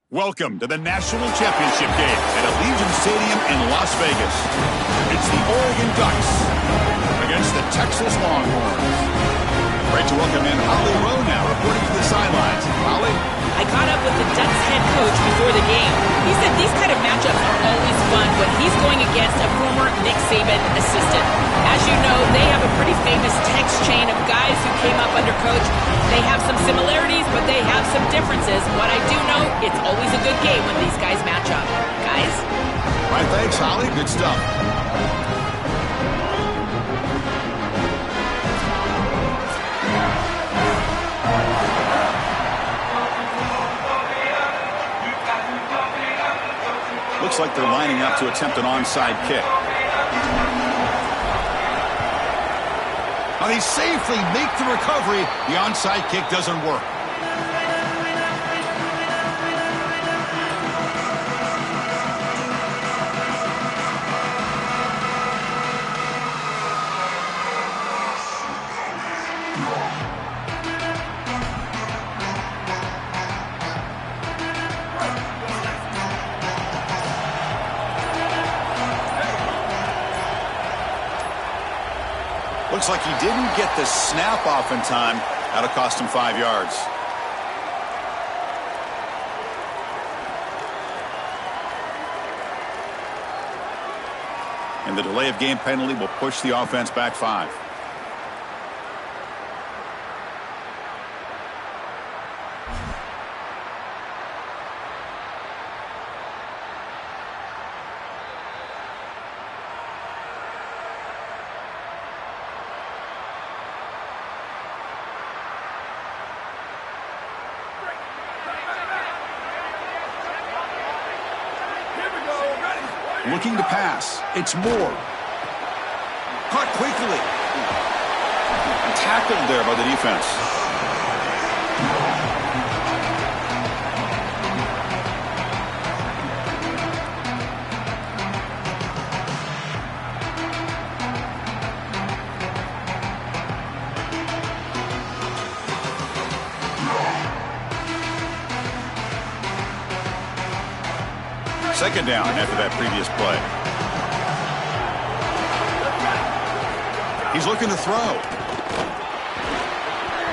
Welcome to the National Championship game at Allegiant Stadium in Las Vegas. It's the Oregon Ducks against the Texas Longhorns. Great to welcome in Holly Rowe now, reporting to the sidelines. Holly? I caught up with the Ducks head coach before the game. He said these kind of matchups are always fun when he's going against a former Nick Saban assistant. As you know, they have a pretty famous text chain of guys who came up under coach. They have some similarities, but they have some differences. What I do know, it's always a good game when these guys match up. Guys? All right, thanks, Holly. Good stuff. Looks like they're lining up to attempt an onside kick. Now they safely make the recovery. The onside kick doesn't work. Looks like he didn't get the snap off in time. That'll cost him 5 yards. And the delay of game penalty will push the offense back 5. Looking to pass. It's Moore. Caught quickly. And tackled there by the defense. Second down after that previous play. He's looking to throw.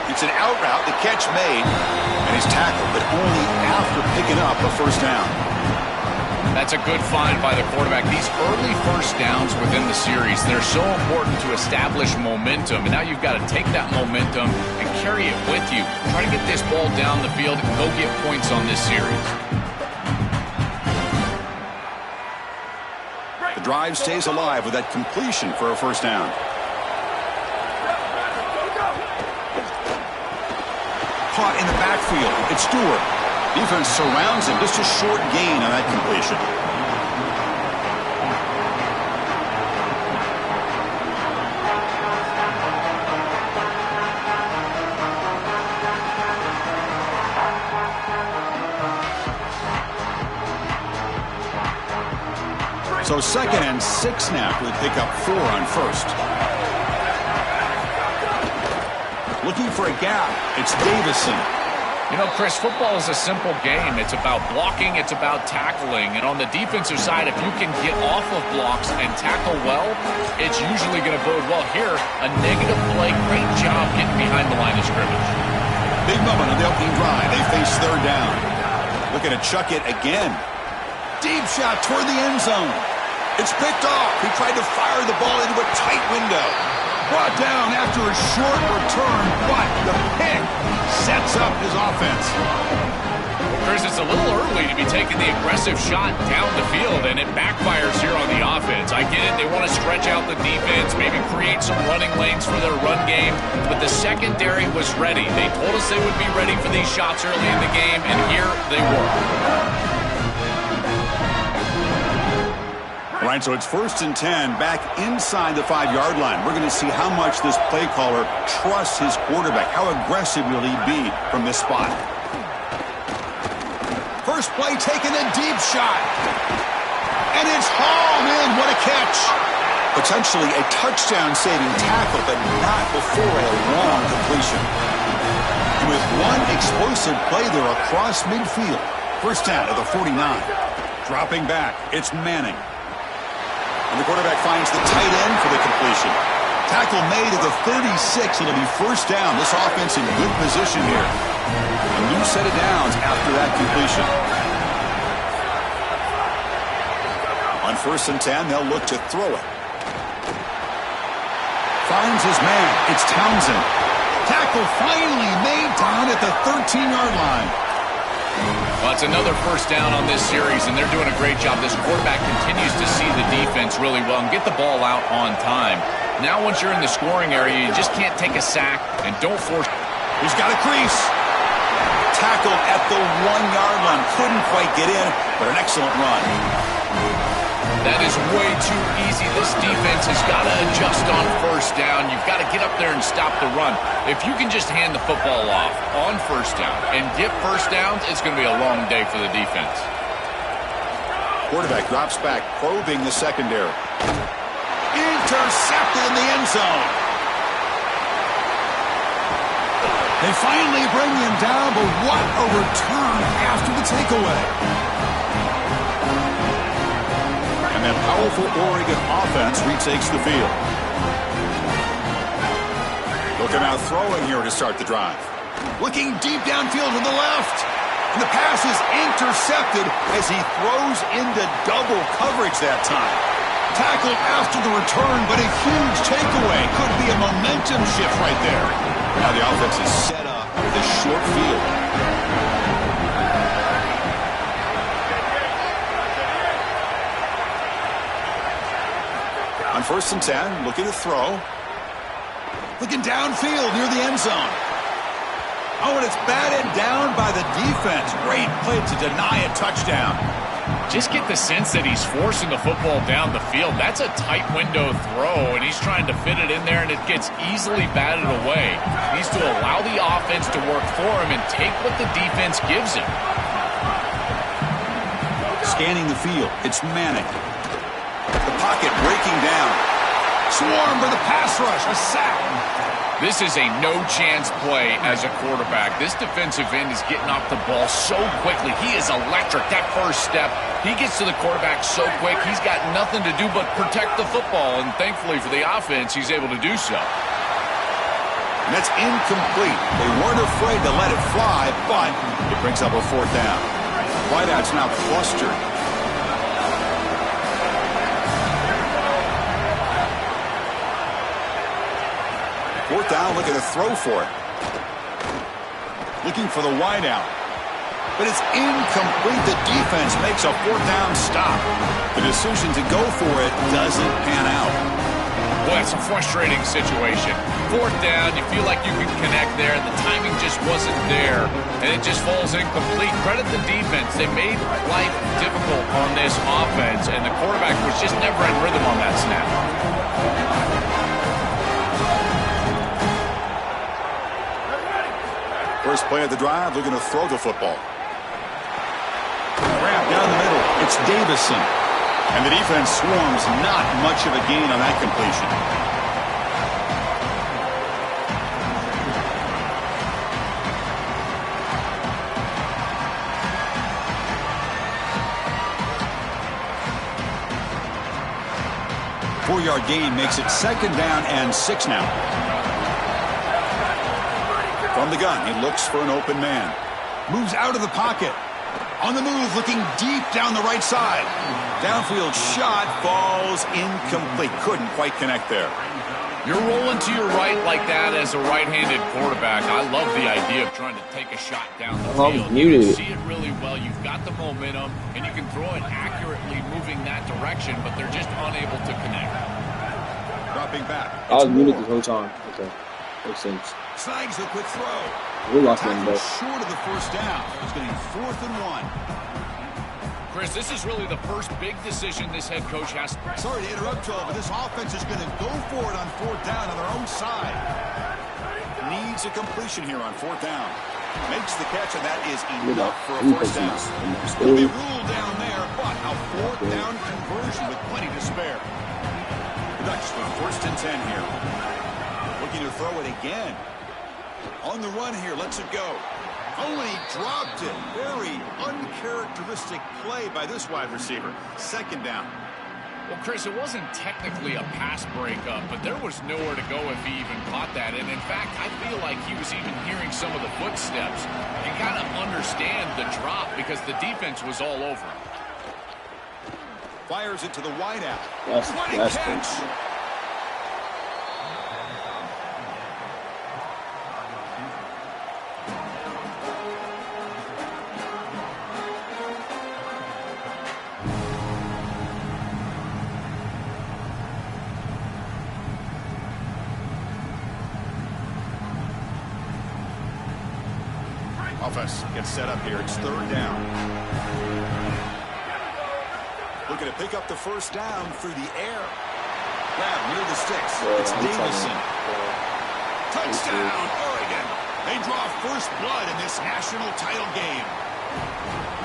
It's an out route, the catch made, and he's tackled, but only after picking up a first down. That's a good find by the quarterback. These early first downs within the series, they're so important to establish momentum, and now you've got to take that momentum and carry it with you. Try to get this ball down the field and go get points on this series. Drive stays alive with that completion for a first down. Caught in the backfield. It's Stewart. Defense surrounds him. Just a short gain on that completion. So 2nd and 6 now. We pick up 4 on first. Looking for a gap. It's Davison. You know, Chris, football is a simple game. It's about blocking. It's about tackling. And on the defensive side, if you can get off of blocks and tackle well, it's usually going to bode well. Here, a negative play. Great job getting behind the line of scrimmage. Big moment on the opening drive. They face 3rd down. Looking to chuck it again. Deep shot toward the end zone. It's picked off. He tried to fire the ball into a tight window. Brought down after a short return, but the pick sets up his offense. Well, Chris, it's a little early to be taking the aggressive shot down the field, and it backfires here on the offense. I get it. They want to stretch out the defense, maybe create some running lanes for their run game, but the secondary was ready. They told us they would be ready for these shots early in the game, and here they were. All right, so it's 1st and 10 back inside the 5-yard line. We're going to see how much this play caller trusts his quarterback. How aggressive will he be from this spot? First play taking a deep shot. And it's hauled in. What a catch. Potentially a touchdown-saving tackle, but not before a long completion. And with one explosive play there across midfield, First down at the 49. Dropping back, it's Manning. And the quarterback finds the tight end for the completion. Tackle made at the 36. It'll be first down. This offense in good position here. A new set of downs after that completion. On 1st and 10, they'll look to throw it. Finds his man. It's Townsend. Tackle finally made down at the 13-yard line. Well, it's another first down on this series, and they're doing a great job. This quarterback continues to see the defense really well and get the ball out on time. Now, once you're in the scoring area, you just can't take a sack and don't force. He's got a crease. Tackled at the 1-yard line. Couldn't quite get in, but an excellent run. That is way too easy. This defense has got to adjust on first down. You've got to get up there and stop the run. If you can just hand the football off on first down and get first downs, it's going to be a long day for the defense. Quarterback drops back, probing the secondary. Intercepted in the end zone. They finally bring him down, but what a return after the takeaway. And that powerful Oregon offense retakes the field. Looking out throwing here to start the drive. Looking deep downfield to the left. And the pass is intercepted as he throws into double coverage that time. Tackled after the return, but a huge takeaway. Could be a momentum shift right there. Now the offense is set up with a short field. On 1st and 10, looking to throw. Looking downfield near the end zone. Oh, and it's batted down by the defense. Great play to deny a touchdown. Just get the sense that he's forcing the football down the field. That's a tight window throw, and he's trying to fit it in there, and it gets easily batted away. He needs to allow the offense to work for him and take what the defense gives him. Scanning the field, it's Manning. The pocket breaking down. Swarmed by the pass rush, a sack. This is a no-chance play as a quarterback. This defensive end is getting off the ball so quickly. He is electric. That first step, he gets to the quarterback so quick. He's got nothing to do but protect the football, and thankfully for the offense, he's able to do so. And that's incomplete. They weren't afraid to let it fly, but it brings up a 4th down. Wideout's now clustered. Fourth down, looking to throw for it. Looking for the wideout. But it's incomplete. The defense makes a 4th down stop. The decision to go for it doesn't pan out. Boy, it's a frustrating situation. 4th down, you feel like you can connect there, and the timing just wasn't there, and it just falls incomplete. Credit the defense. They made life difficult on this offense, and the quarterback was just never in rhythm on that snap. First play of the drive, looking to throw the football. Grab down the middle. It's Davison. And the defense swarms. Not much of a gain on that completion. Four-yard gain makes it 2nd down and 6 now. From the gun, he looks for an open man. Moves out of the pocket. On the move, looking deep down the right side. Downfield shot falls incomplete. Couldn't quite connect there. You're rolling to your right like that as a right-handed quarterback. I love the idea of trying to take a shot down the field. You see it really well. You've got the momentum, and you can throw it accurately moving that direction, but they're just unable to connect. Dropping back. I was muted the whole time. Okay. Makes sense. Snags the quick throw. We lost him, though. Short of the first down. It's going to be 4th and 1. Chris, this is really the first big decision this head coach has. Sorry to interrupt, Joel, but this offense is going to go for it on 4th down on their own side. Needs a completion here on 4th down. Makes the catch, and that is enough for a first down. It'll be ruled down there, but a 4th down conversion with plenty to spare. The Ducks with 1st and 10 here. Looking to throw it again. On the run here, lets it go. Oh, and he dropped it. Very uncharacteristic play by this wide receiver. Second down. Well, Chris, it wasn't technically a pass breakup, but there was nowhere to go if he even caught that. And, in fact, I feel like he was even hearing some of the footsteps. You kind of understand the drop because the defense was all over him. Fires it to the wideout. That's catch. Offense gets set up here. It's third down. Looking to pick up the first down through the air. Grab near the sticks. It's Davison. Touchdown, Oregon. They draw first blood in this national title game.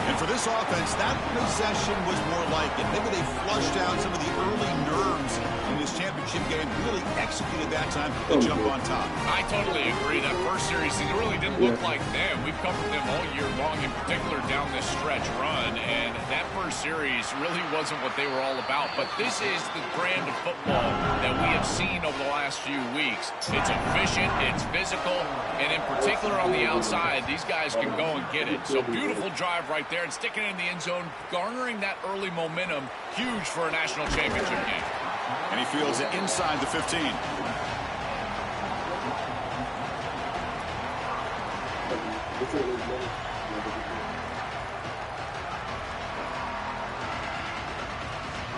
And for this offense, that possession was more like it. Maybe they flushed out some of the early nerves in this championship game. Really executed that time to jump on top. I totally agree. That first series, it really didn't look like them. We've covered them all year long, in particular down this stretch run. And that first series really wasn't what they were all about. But this is the brand of football that we have seen over the last few weeks. It's efficient, it's physical, and in particular on the outside, these guys can go and get it. So beautiful drive right there and sticking it in the end zone, garnering that early momentum, huge for a national championship game. And he fields it inside the 15.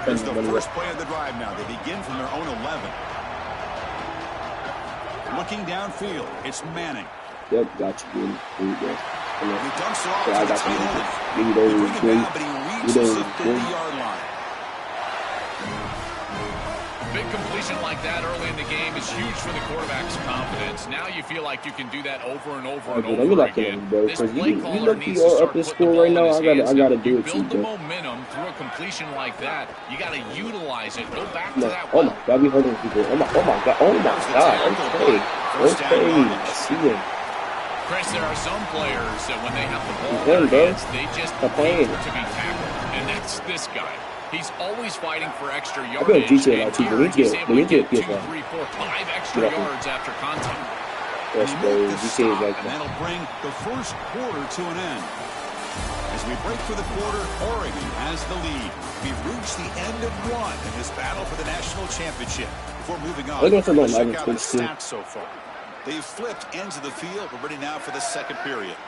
Here's the first play of the drive now. They begin from their own 11. Looking downfield, it's Manning. Yep, got you. There you go. He dumps it off Yeah, to I the got tight end. you. They bring him down, but he reaches the 50-yard line. Big completion like that early in the game is huge for the quarterback's confidence. Now you feel like you can do that over and over and over again. This play caller needs to start putting the ball in his hands. I gotta do it build the momentum through a completion like that. You got to utilize it. Go back to that. Oh my God, we hurting people. Oh my God. Okay. I see it. Chris, there are some players that when they have the ball in their hands, they just wait to be tackled. And that's this guy. He's always fighting for extra yardage. He's able to get 2, 3, 4, 5 extra yards after contact. Yes, bro. And that'll bring the first quarter to an end. As we break for the quarter, Oregon has the lead. We've reached the end of one in this battle for the national championship. Before moving on, let's check out the stats so far. They've flipped ends of the field. We're ready now for the second period.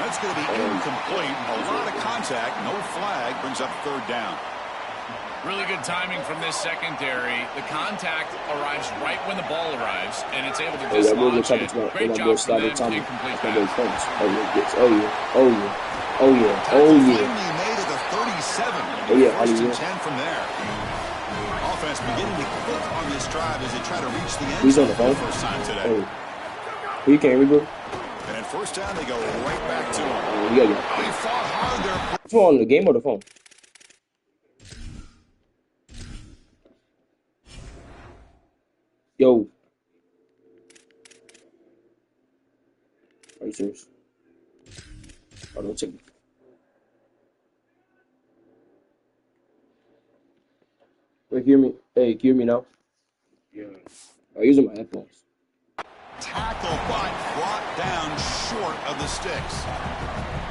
That's going to be incomplete. A lot of contact. No flag. Brings up third down. Really good timing from this secondary. The contact arrives right when the ball arrives, and it's able to dislodge it. Great job from them. Incomplete pass. Oh yeah. Finally made it to 37. First and 10 from there. Offense beginning to click on this drive as they try to reach the end zone for the first time today. You can't reboot. And at first down, they go right back to him. They fought hard there. Phone, the game or the phone? Yo. Are you serious? Oh, don't take me. Wait, hear me? Hey, hear me now? Yeah. I'm using my headphones. Tackle, but brought down short of the sticks.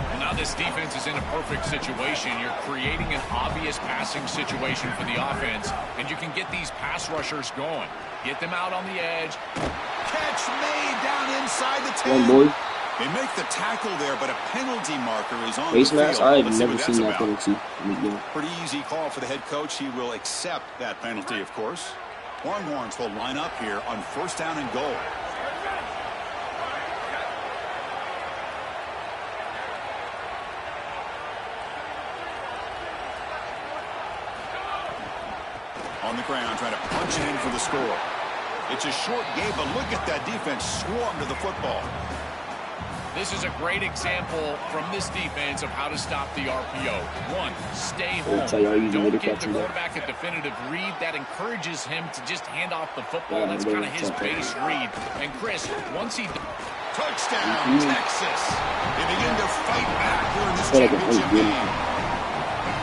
Well, now this defense is in a perfect situation. You're creating an obvious passing situation for the offense, and you can get these pass rushers going. Get them out on the edge. Catch made down inside the 10. Boy. They make the tackle there, but a penalty marker is on Face the mask? field. I have never seen that penalty. Pretty easy call for the head coach. He will accept that penalty, of course. Longhorns will line up here on first down and goal. On the ground, trying to punch it in for the score. It's a short game, but look at that defense swarm to the football. This is a great example from this defense of how to stop the RPO. One, stay home. Don't give the quarterback a definitive read. That encourages him to just hand off the football. That's kind of his base read. And Chris, once he... Touchdown, Texas. They begin to fight back here in this championship game.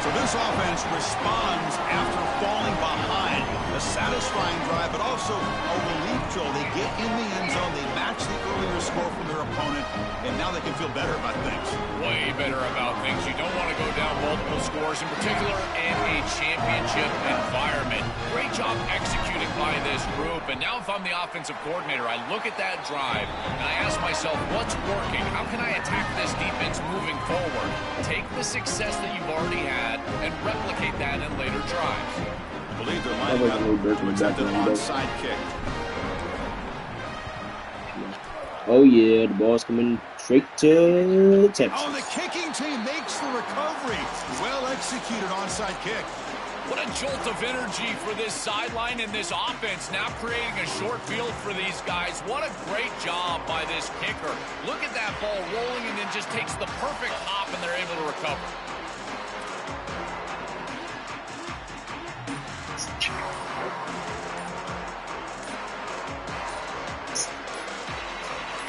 So this offense responds after falling behind. A satisfying drive, but also a relief drill. They get in the end zone. They match the earlier score from their opponent, and now they can feel better about things. Way better about things. You don't want to go down multiple scores, in particular in a championship environment. Great job executing by this group. And now if I'm the offensive coordinator, I look at that drive, and I ask myself, what's working? How can I attack this defense moving forward? Take the success that you've already had and replicate that in later drives. I believe they're lining up to accept an onside kick. Oh yeah, the ball's coming straight to Texas. Oh, the kicking team makes the recovery. Well executed onside kick. What a jolt of energy for this sideline and this offense, now creating a short field for these guys. What a great job by this kicker. Look at that ball rolling and then just takes the perfect hop and they're able to recover.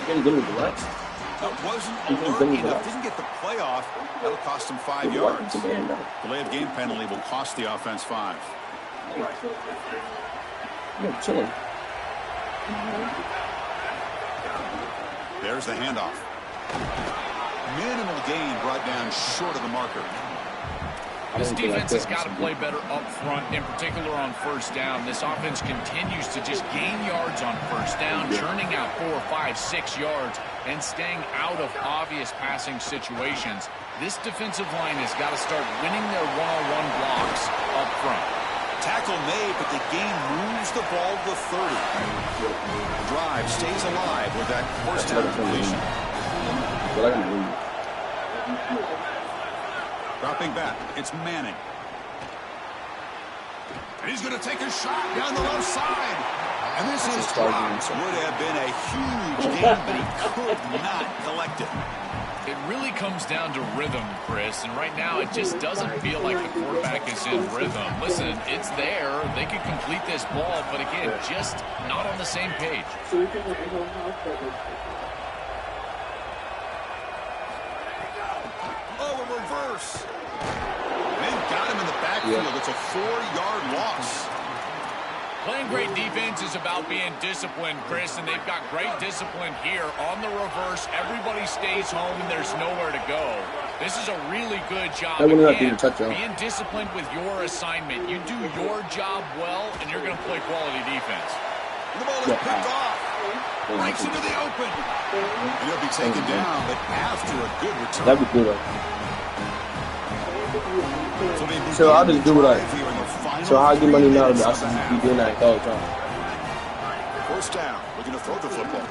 That wasn't alert enough. Didn't get the playoff. That'll cost him 5 yards. Delay of game penalty will cost the offense 5. Yeah, chilling. There's the handoff. Minimal gain brought down short of the marker. This defense has got to play better up front, in particular on first down. This offense continues to just gain yards on first down, churning out 4, 5, 6 yards, and staying out of obvious passing situations. This defensive line has got to start winning their one-on-one blocks up front. Tackle made, but the game moves the ball to 30. Drive stays alive with that first down completion. Dropping back, it's Manning. And he's going to take a shot down the left side. And this is dropped. Would have been a huge game, but he could not collect it. It really comes down to rhythm, Chris, and right now it just doesn't feel like the quarterback is in rhythm. Listen, it's there. They could complete this ball, but again, just not on the same page. Oh, a reverse. They've got him in the backfield. It's a 4-yard loss. Playing great defense is about being disciplined, Chris, and they've got great discipline here. On the reverse, everybody stays home, and there's nowhere to go. This is a really good job. Again, being disciplined with your assignment. You do your job well, and you're going to play quality defense. The ball is picked off. Breaks into the open. And he'll be taken down, but after a good return. That'd be good. So I'll just do what so how I get money now? I should be doing that all the time. First down, looking to throw the football.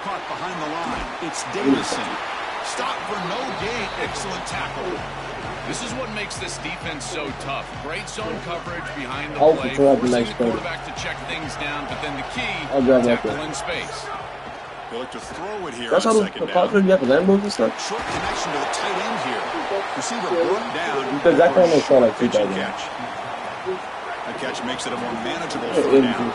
Caught behind the line. It's Davison. Stop for no gain. Excellent tackle. This is what makes this defense so tough. Great zone coverage behind the play, forcing the quarterback to check things down, but then the key, tackle in space. They look to throw it here. That's how the you have to land moves and stuff. Short connection to the tight end here. Receiver brought down. Because that kind of felt like 2,000. That catch makes it a more manageable third down.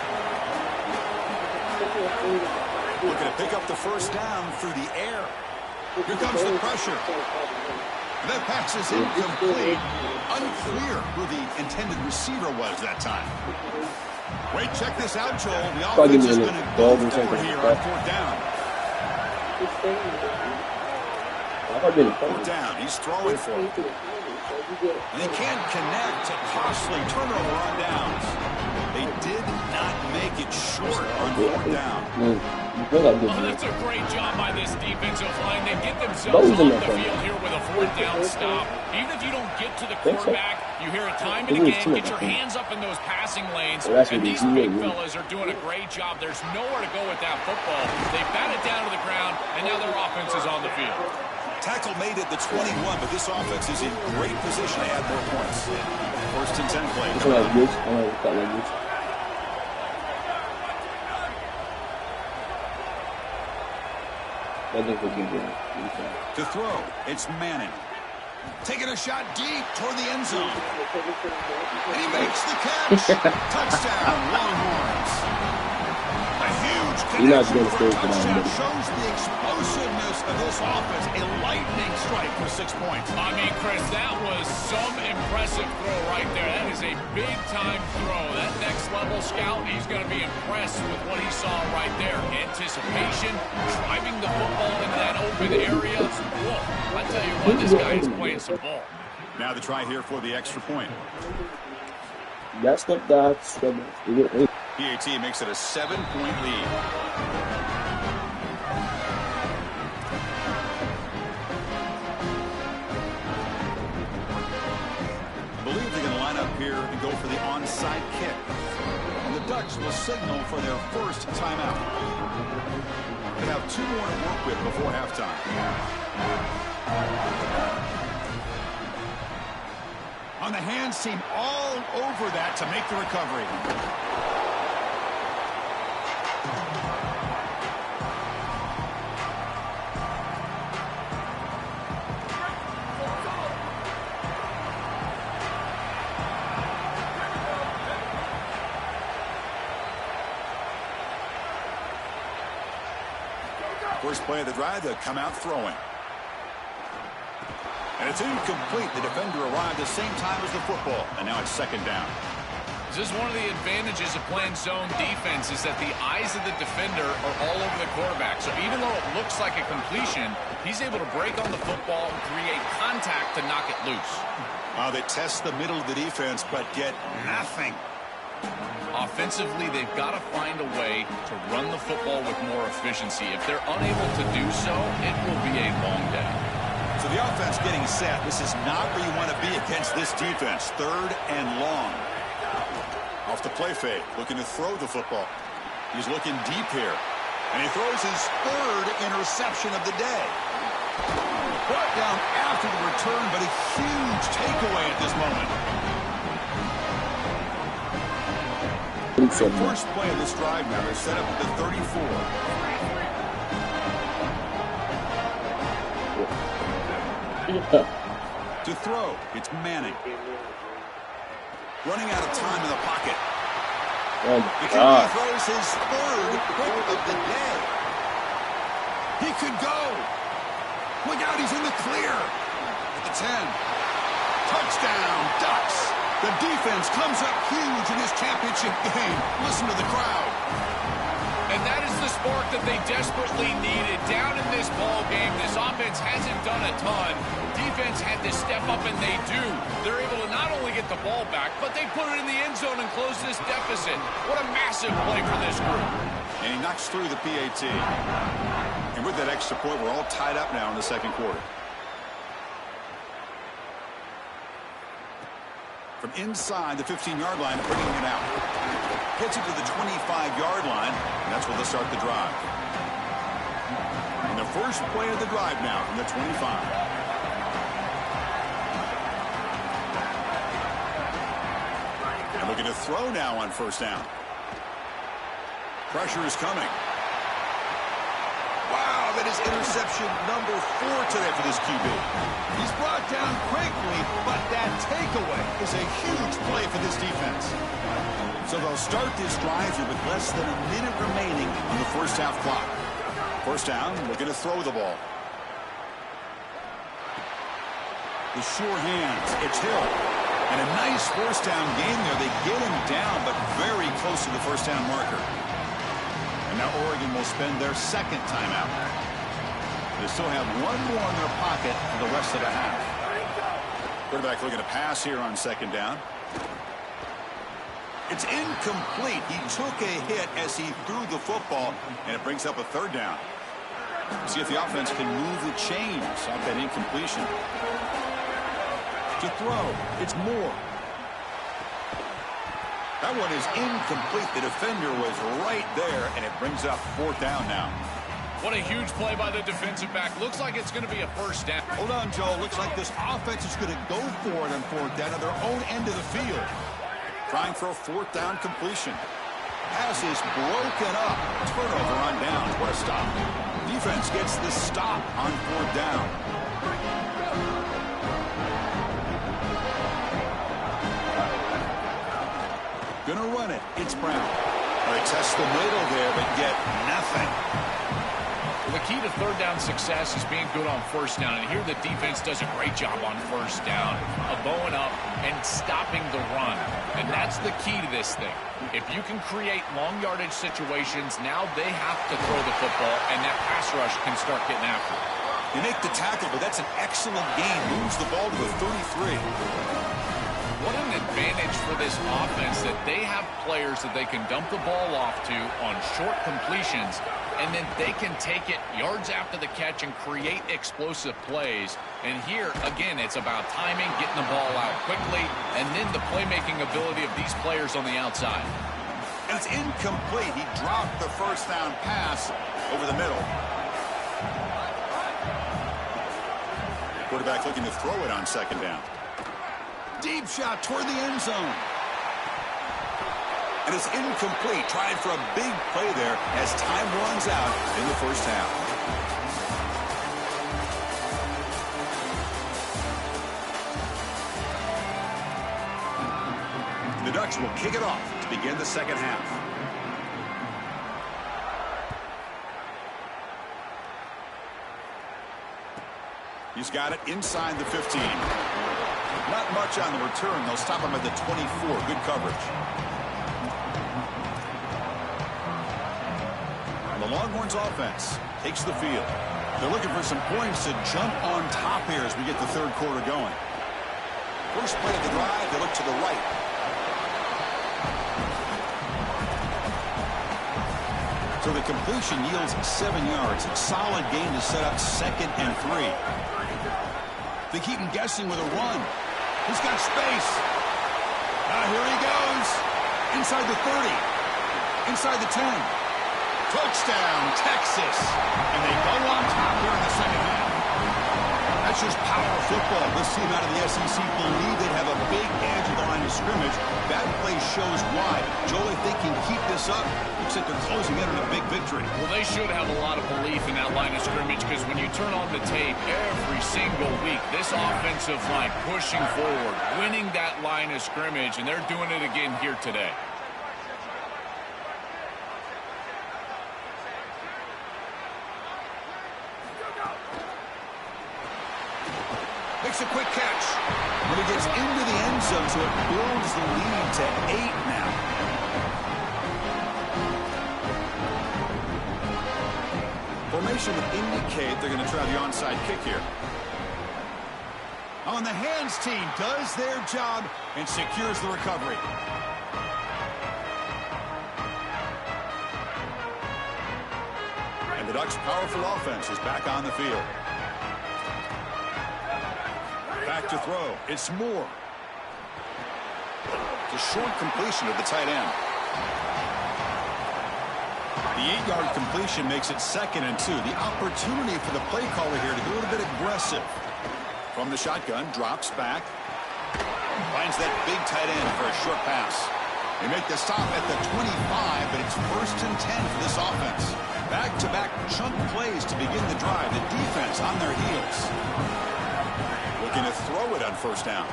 Looking to pick up the first down through the air. Here comes the pressure. That pass is incomplete. Unclear who the intended receiver was that time. Wait, check this out, Joel. The offense is going to go forward here on fourth down. Fourth down. He's throwing for it. And they can't connect. A costly turnover on downs. They did not make it short on fourth down. Oh, that's a great job by this defensive line. They get themselves on the field here with a fourth down stop. Even if you don't get to the quarterback, you hear it time and again. Get your hands up in those passing lanes. And these big fellas are doing a great job. There's nowhere to go with that football. They bat it down to the ground, and now their offense is on the field. Tackle made at the 21, but this offense is in great position to add more points. First and 10 play. Nothing for keeping. To throw, it's Manning. Taking a shot deep toward the end zone. And he makes the catch. Touchdown, Longhorns. A huge connection for a touchdown shows the explosiveness of this offense. A lightning strike for 6 points. I mean, Chris, that was some impressive throw right there. That is a big-time throw. That next-level scout, he's going to be impressed with what he saw right there. Anticipation, driving the football into that open area. Whoa, I tell you what, this guy is playing some ball. Now the try here for the extra point. That's not that. PAT makes it a 7-point lead. I believe they're going to line up here and go for the onside kick. And the Ducks will signal for their first timeout. They have 2 more to work with before halftime. On the hands team all over that to make the recovery. First play of the drive, they'll come out throwing. And it's incomplete. The defender arrived at the same time as the football. And now it's second down. This is one of the advantages of playing zone defense is that the eyes of the defender are all over the quarterback. So even though it looks like a completion, he's able to break on the football and create contact to knock it loose. They test the middle of the defense, but get nothing. Offensively, they've got to find a way to run the football with more efficiency. If they're unable to do so, it will be a long day. So the offense getting set. This is not where you want to be against this defense. 3rd and long. Off the play fake, looking to throw the football. He's looking deep here. And he throws his 3rd interception of the day. Brought down after the return, but a huge takeaway at this moment. The first play of this drive now, they're set up at the 34. To throw, it's Manning. Running out of time in the pocket. He throws his 3rd pick of the day. He could go. Look out, he's in the clear. At the 10. Touchdown, Ducks. The defense comes up huge in this championship game. Listen to the crowd. And that is the spark that they desperately needed. Down in this ball game, this offense hasn't done a ton. Defense had to step up, and they do. They're able to not only get the ball back, but they put it in the end zone and close this deficit. What a massive play for this group. And he knocks through the PAT. And with that extra point, we're all tied up now in the second quarter. From inside the 15-yard line, bringing it out. Gets it to the 25-yard line, and that's where they'll start the drive. And the first play of the drive now from the 25. And looking to throw now on first down. Pressure is coming. Wow, that is interception number 4 today for this QB. He's brought down quickly, but that takeaway is a huge play for this defense. So they'll start this drive here with less than a minute remaining on the first half clock. First down, looking to throw the ball. The sure hands, it's Hill. And a nice first down game there. They get him down, but very close to the first down marker. And now Oregon will spend their second timeout. They still have 1 more in their pocket for the rest of the half. Quarterback looking to pass here on second down. It's incomplete. He took a hit as he threw the football, and it brings up a 3rd down. See if the offense can move the chains off that incompletion. To throw, it's Moore. That one is incomplete. The defender was right there, and it brings up 4th down now. What a huge play by the defensive back. Looks like it's going to be a first down. Hold on, Joe. Looks like this offense is going to go for it on 4th down at their own end of the field. Trying for a 4th down completion. Pass is broken up. Turnover on downs. What a stop. Defense gets the stop on 4th down. Gonna run it. It's Brown. They test the middle there, but get nothing. Well, the key to 3rd down success is being good on 1st down. And here the defense does a great job on 1st down of bowing up and stopping the run. And that's the key to this thing. If you can create long yardage situations, now they have to throw the football, and that pass rush can start getting after it. They make the tackle, but that's an excellent gain. Moves the ball to the 33. What an advantage for this offense that they have players that they can dump the ball off to on short completions, and then they can take it yards after the catch and create explosive plays. And here, again, it's about timing, getting the ball out quickly, and then the playmaking ability of these players on the outside. And it's incomplete. He dropped the 1st down pass over the middle. Quarterback looking to throw it on 2nd down. Deep shot toward the end zone. And it's incomplete. Trying for a big play there as time runs out in the 1st half. The Ducks will kick it off to begin the 2nd half. He's got it inside the 15. Not much on the return. They'll stop him at the 24. Good coverage. And the Longhorns offense takes the field. They're looking for some points to jump on top here as we get the 3rd quarter going. First play of the drive, they look to the right. So the completion yields 7 yards. Solid gain to set up 2nd and 3. They keep him guessing with a run. He's got space. Here he goes. Inside the 30. Inside the 10. Touchdown, Texas. And they go on top here in the 2nd half. That's just power football. This team out of the SEC believe they have a big edge at the line of scrimmage. That play shows why. Joel, if they can keep this up, looks like they're closing in on a big victory. Well, they should have a lot of belief in that line of scrimmage, because when you turn on the tape every single week, this offensive line pushing forward, winning that line of scrimmage, and they're doing it again here today. Makes a quick catch. When he gets into the end zone, so it builds the lead to 8 now. Formation would indicate they're going to try the onside kick here. On the hands team does their job and secures the recovery. And the Ducks' powerful offense is back on the field. Back to throw. It's Moore. It's a short completion to the tight end. The 8-yard completion makes it 2nd and 2. The opportunity for the play caller here to be a little bit aggressive. From the shotgun, drops back. Finds that big tight end for a short pass. They make the stop at the 25, but it's 1st and 10 for this offense. Back-to-back chunk plays to begin the drive. The defense on their heels. Looking to throw it on 1st down.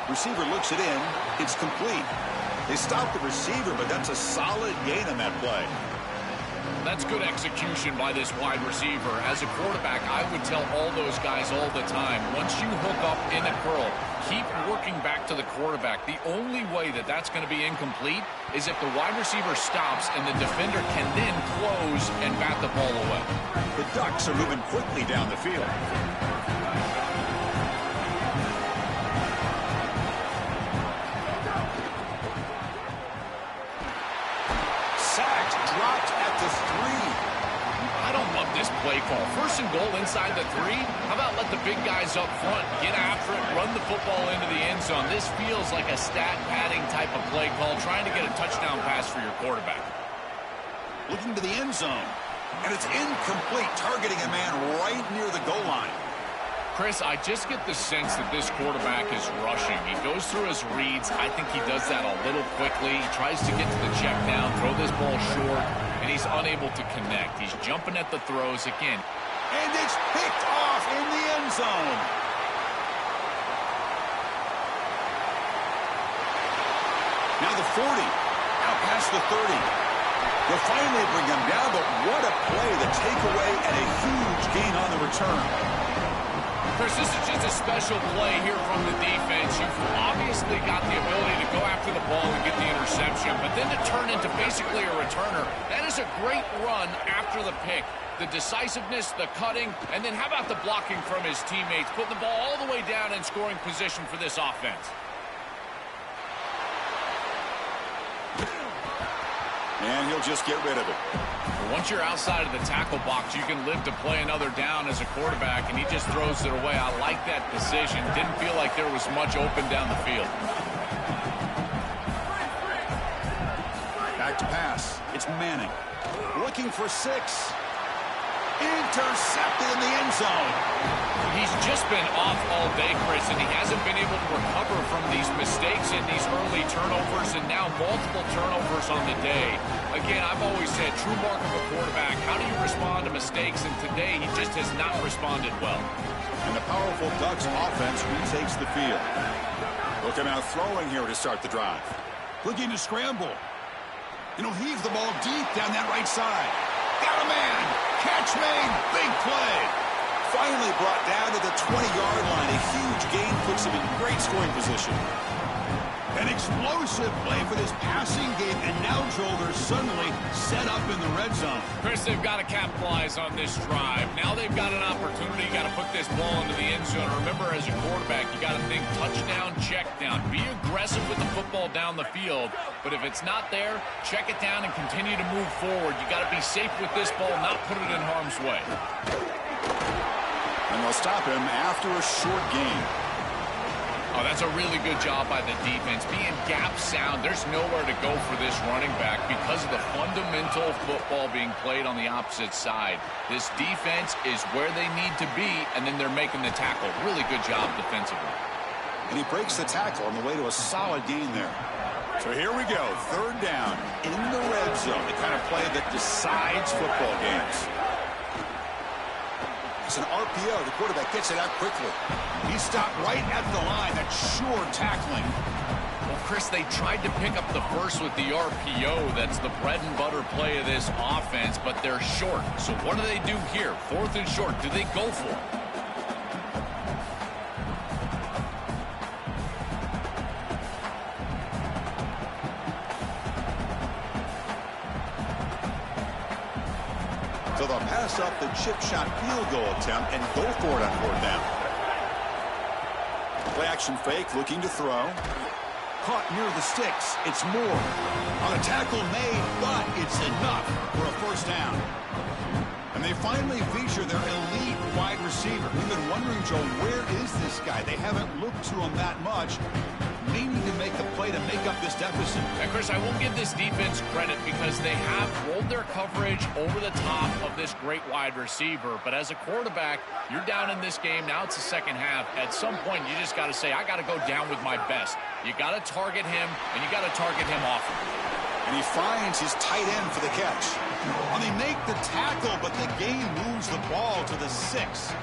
Receiver looks it in. It's complete. They stopped the receiver, but that's a solid gain on that play. That's good execution by this wide receiver. As a quarterback, I would tell all those guys all the time, once you hook up in a curl, keep working back to the quarterback. The only way that that's going to be incomplete is if the wide receiver stops and the defender can then close and bat the ball away. The Ducks are moving quickly down the field. Sacked, dropped at the 3. I don't love this play call. 1st and goal inside the 3. How about let the big guys up front get after it, run the football into the end zone? This feels like a stat padding type of play call, trying to get a touchdown pass for your quarterback. Looking to the end zone. And it's incomplete, targeting a man right near the goal line. Chris, I just get the sense that this quarterback is rushing. He goes through his reads. I think he does that a little quickly. He tries to get to the check down, throw this ball short, and he's unable to connect. He's jumping at the throws again. And it's picked off in the end zone. Now the 40, out past the 30. They'll finally bring him down, but what a play, the takeaway, and a huge gain on the return. Chris, this is just a special play here from the defense. You've obviously got the ability to go after the ball and get the interception, but then to turn into basically a returner, that is a great run after the pick. The decisiveness, the cutting, and then how about the blocking from his teammates, putting the ball all the way down in scoring position for this offense. And he'll just get rid of it. Once you're outside of the tackle box, you can live to play another down as a quarterback, and he just throws it away. I like that decision. Didn't feel like there was much open down the field. Back to pass. It's Manning. Looking for 6. Intercepted in the end zone. He's just been off all day, Chris, and he hasn't been able to recover from these mistakes and these early turnovers, and now multiple turnovers on the day. Again, I've always said, true mark of a quarterback, how do you respond to mistakes? And today, he just has not responded well. And the powerful Ducks offense retakes the field. Looking out throwing here to start the drive. Looking to scramble. And he'll heave the ball deep down that right side. Got a man. Catch made. Big play. Finally brought down to the 20-yard line. A huge gain puts him in great scoring position. An explosive play for this passing game, and now, Joel, they're suddenly set up in the red zone. Chris, they've got to capitalize on this drive. Now they've got an opportunity. You got to put this ball into the end zone. Remember, as a quarterback, you got to think touchdown, check down. Be aggressive with the football down the field, but if it's not there, check it down and continue to move forward. You got to be safe with this ball, not put it in harm's way. And they'll stop him after a short gain. Oh, that's a really good job by the defense. Being gap sound, there's nowhere to go for this running back because of the fundamental football being played on the opposite side. This defense is where they need to be, and then they're making the tackle. Really good job defensively. And he breaks the tackle on the way to a solid gain there. So here we go, 3rd down in the red zone. The kind of play that decides football games. It's an RPO. The quarterback gets it out quickly. He stopped right at the line. That's sure tackling. Well, Chris, they tried to pick up the first with the RPO. That's the bread and butter play of this offense, but they're short. So what do they do here? 4th and short. Do they go for it? So they'll pass up the chip shot field goal attempt and go for it on 4th down. Play action fake, looking to throw. Caught near the sticks. It's Moore. On a tackle made, but it's enough for a 1st down. And they finally feature their elite wide receiver. We've been wondering, Joe, where is this guy? They haven't looked to him that much. They need to make a play to make up this deficit. And Chris, I will give this defense credit because they have rolled their coverage over the top of this great wide receiver. But as a quarterback, you're down in this game. Now it's the second half. At some point, you just got to say, I got to go down with my best. You got to target him, and you got to target him often. And he finds his tight end for the catch. Well, they make the tackle, but the game moves the ball to the 6.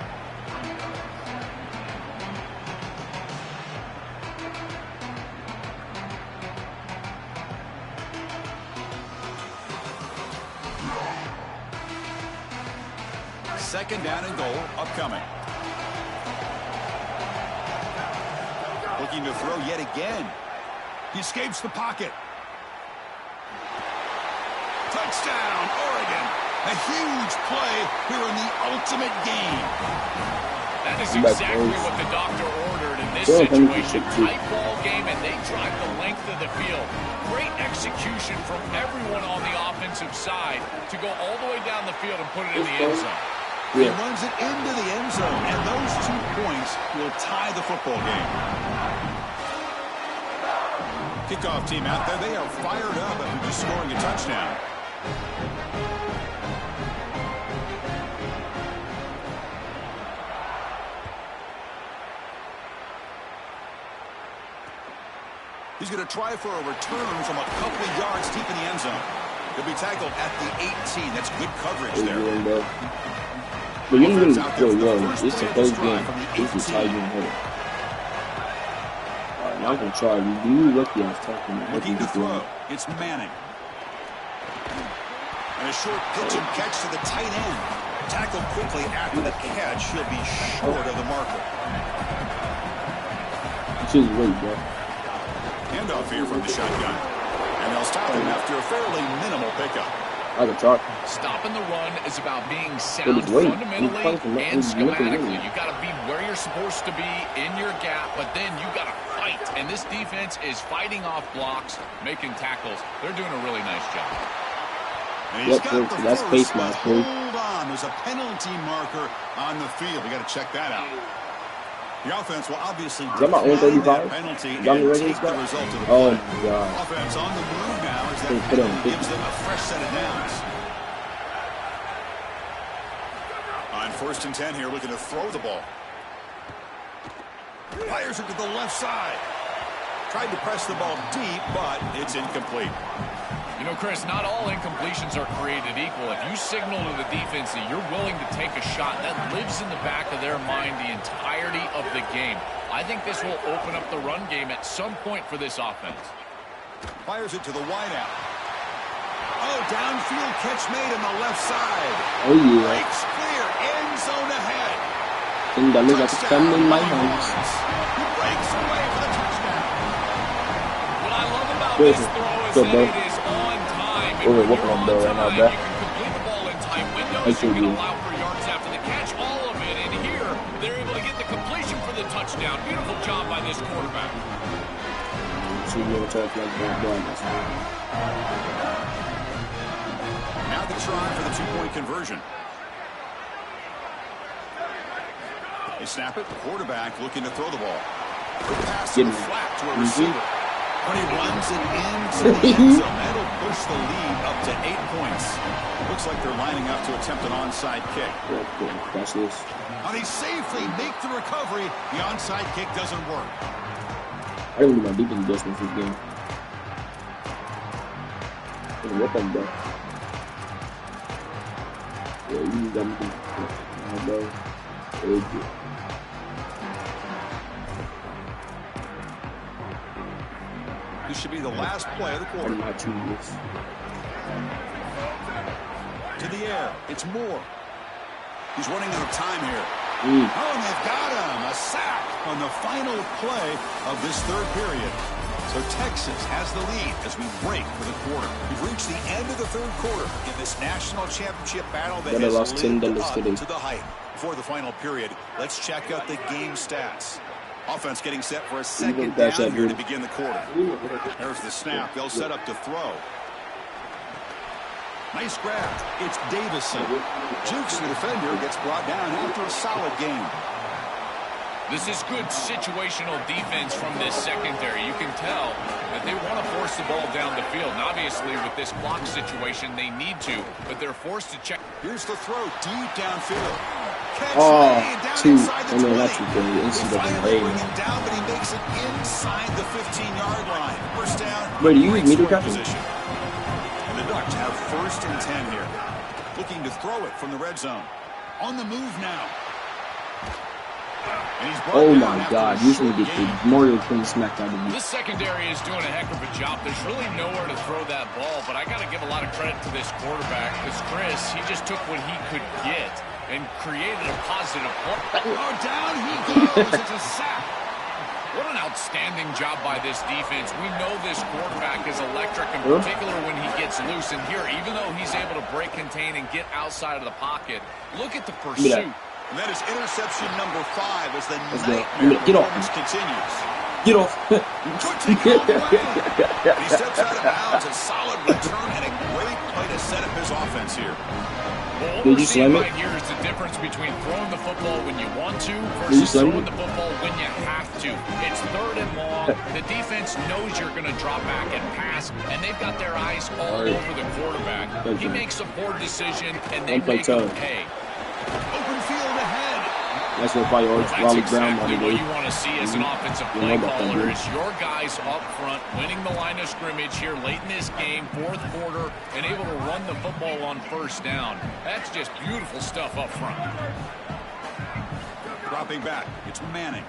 Second down and goal upcoming. Looking to throw yet again. He escapes the pocket. Touchdown, Oregon. A huge play here in the ultimate game. That is exactly what the doctor ordered in this situation. Tight ball game, and they drive the length of the field. Great execution from everyone on the offensive side to go all the way down the field and put it in the end zone. He runs it into the end zone, and those 2 points will tie the football game. Kickoff team out there. They are fired up after just scoring a touchdown. He's going to try for a return from a couple of yards deep in the end zone. He'll be tackled at the 18. That's good coverage there. But you didn't really go young. It's a close game. This is how you header. Alright, now I'm going to try. You lucky I was talking. Looking to throw. It's Manning. And a short pitch and catch to the tight end. Tackled quickly after the catch. He'll be short of the marker. This is great, bro. Handoff here from the shotgun. And they'll stop him after a fairly minimal pickup. I can talk. Stopping the run is about being sound fundamentally and schematically. You got to be where you're supposed to be in your gap, but then you got to fight. And this defense is fighting off blocks, making tackles. They're doing a really nice job. And he's got the that's face first, mask, hold on. There's a penalty marker on the field. We got to check that out. The offense will obviously decline that penalty and take the result of the play. Oh, my God. Offense on the move now as that penalty gives them a fresh set of downs. On 1st and 10 here, looking to throw the ball. Fires it to the left side. Tried to press the ball deep, but it's incomplete. You know, Chris, not all incompletions are created equal. If you signal to the defense that you're willing to take a shot, that lives in the back of their mind the entirety of the game. I think this will open up the run game at some point for this offense. Fires it to the wideout. Oh, downfield catch made on the left side. Oh, yeah. Breaks clear, end zone ahead. And that looks like it's coming in my hands. He breaks away for the touchdown. What I love about this throw is that it is on time. And when you're on time, you can complete the ball in tight windows. You can allow for yards after the catch, all of it. And here, they're able to get the completion for the touchdown. Beautiful job by this quarterback. So you never talk like that. Now the try for the two-point conversion. They snap it. Quarterback looking to throw the ball. Pass to the flat to a receiver. When he runs it into the end zone, that'll push the lead up to 8 points. Looks like they're lining up to attempt an onside kick. Watch this. And they safely make the recovery. The onside kick doesn't work. I don't do my defense adjustments this game. What on, bro? Yeah, you got me. Bro. This should be the last play of the quarter. I'm not choosing this. To the air. It's Moore. He's running out of time here. Oh, and they've got him. A sack on the final play of this third period. So Texas has the lead as we break for the quarter. We've reached the end of the third quarter in this national championship battle that has lived up to the hype. Before the final period, let's check out the game stats. Offense getting set for a second down here to begin the quarter. There's the snap. They'll set up to throw. Nice grab. It's Davison. Jukes the defender, gets brought down after a solid game. This is good situational defense from this secondary. You can tell that they want to force the ball down the field. And obviously, with this block situation, they need to, but they're forced to check. Here's the throw deep downfield. Catch two. Inside the 20. That's good. Finally bring him down, but he makes it inside the 15-yard line. First down. Wait, do you use meter captain? And the Ducks have 1st and 10 here. Looking to throw it from the red zone. On the move now. Oh my God, usually get the Mario Queen smacked out of me. This secondary is doing a heck of a job. There's really nowhere to throw that ball, but I got to give a lot of credit to this quarterback because Chris, he just took what he could get and created a positive play. Oh, down he goes. It's a sack. What an outstanding job by this defense. We know this quarterback is electric, in particular when he gets loose. And here, even though he's able to break, contain, and get outside of the pocket, look at the pursuit. And that is interception number 5 as the nightmare performance continues. Get off. And he steps out of bounds. A solid return and a great play to set up his offense here. Well, what we're seeing right here is the difference between throwing the football when you want to versus throwing the football when you have to. It's 3rd and long. The defense knows you're going to drop back and pass, and they've got their eyes all over the quarterback. He makes a poor decision, and they make him pay. Open field ahead. That's what probably Well, that's Wally Brown exactly wanted what to you want to see as an offensive You play know about that, caller dude. is your guys up front winning the line of scrimmage here late in this game, fourth quarter, and able to run the football on first down. That's just beautiful stuff up front. Dropping back, it's Manning.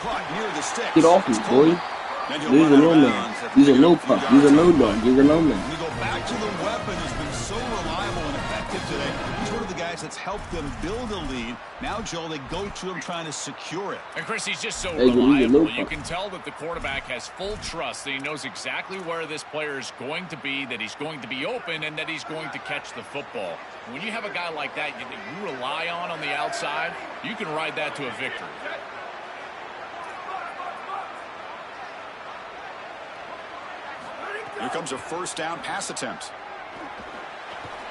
Caught near the sticks. Get off me, boy. These are no man. These are no pup. These are no dog. These are no man. You go back to the weapon who's been so reliable and effective today. He's one of the guys that's helped them build a lead. Now, Joel, they go to him trying to secure it. And Chris, he's just so Hey, reliable. You can tell that the quarterback has full trust that he knows exactly where this player is going to be, that he's going to be open, and that he's going to catch the football. When you have a guy like that you rely on the outside, you can ride that to a victory. Here comes a first down pass attempt.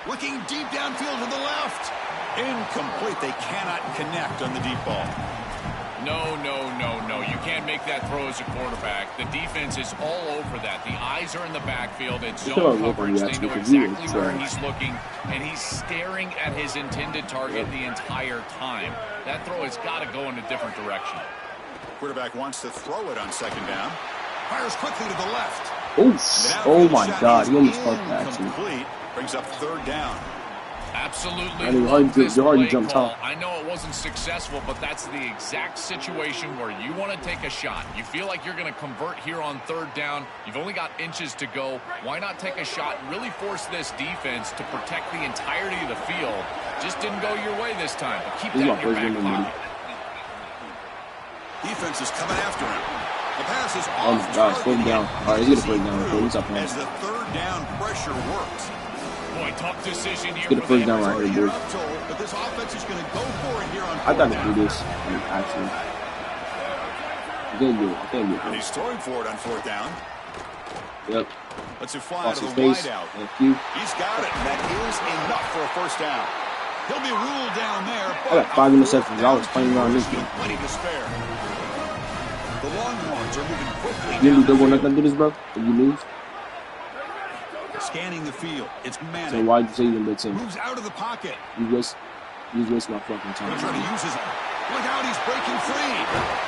Looking deep downfield to the left. Incomplete. They cannot connect on the deep ball. No. You can't make that throw as a quarterback. The defense is all over that. The eyes are in the backfield. It's zone coverage. They know exactly where he's looking, and he's staring at his intended target the entire time. That throw has got to go in a different direction. Quarterback wants to throw it on second down. Fires quickly to the left. Oh my God, he almost caught that actually. Brings up third down. Absolutely. I mean, love this hard to play jump call. top. I know it wasn't successful, but that's the exact situation where you want to take a shot. You feel like you're going to convert here on third down. You've only got inches to go. Why not take a shot and really force this defense to protect the entirety of the field? Just didn't go your way this time, but keep that in your back pocket. Defense is coming after him. The pass is Oh my gosh, fourth down. All right, he's going to put it down. He's up as the third down pressure works. Boy, tough decision here. Get a first down right here, boy. But this offense is going to go for it here on I thought he could do this, actually. He can't do it. I can't do And it. he's throwing for it on fourth down. Yep. Let's it fly Cross to his the face. wide out. Thank you. He's got it, and that is enough for a first down. He'll be ruled down there. I got 5 interceptions. I was playing around this game. Plenty to spare. The Longhorns are moving quickly. You didn't do double nothing to this, bro? Did you lose? Scanning the field. It's So Manning. why did you say you didn't blitz him? Moves out of the pocket. You waste my fucking time. Gonna try to use his. Look out, he's breaking free.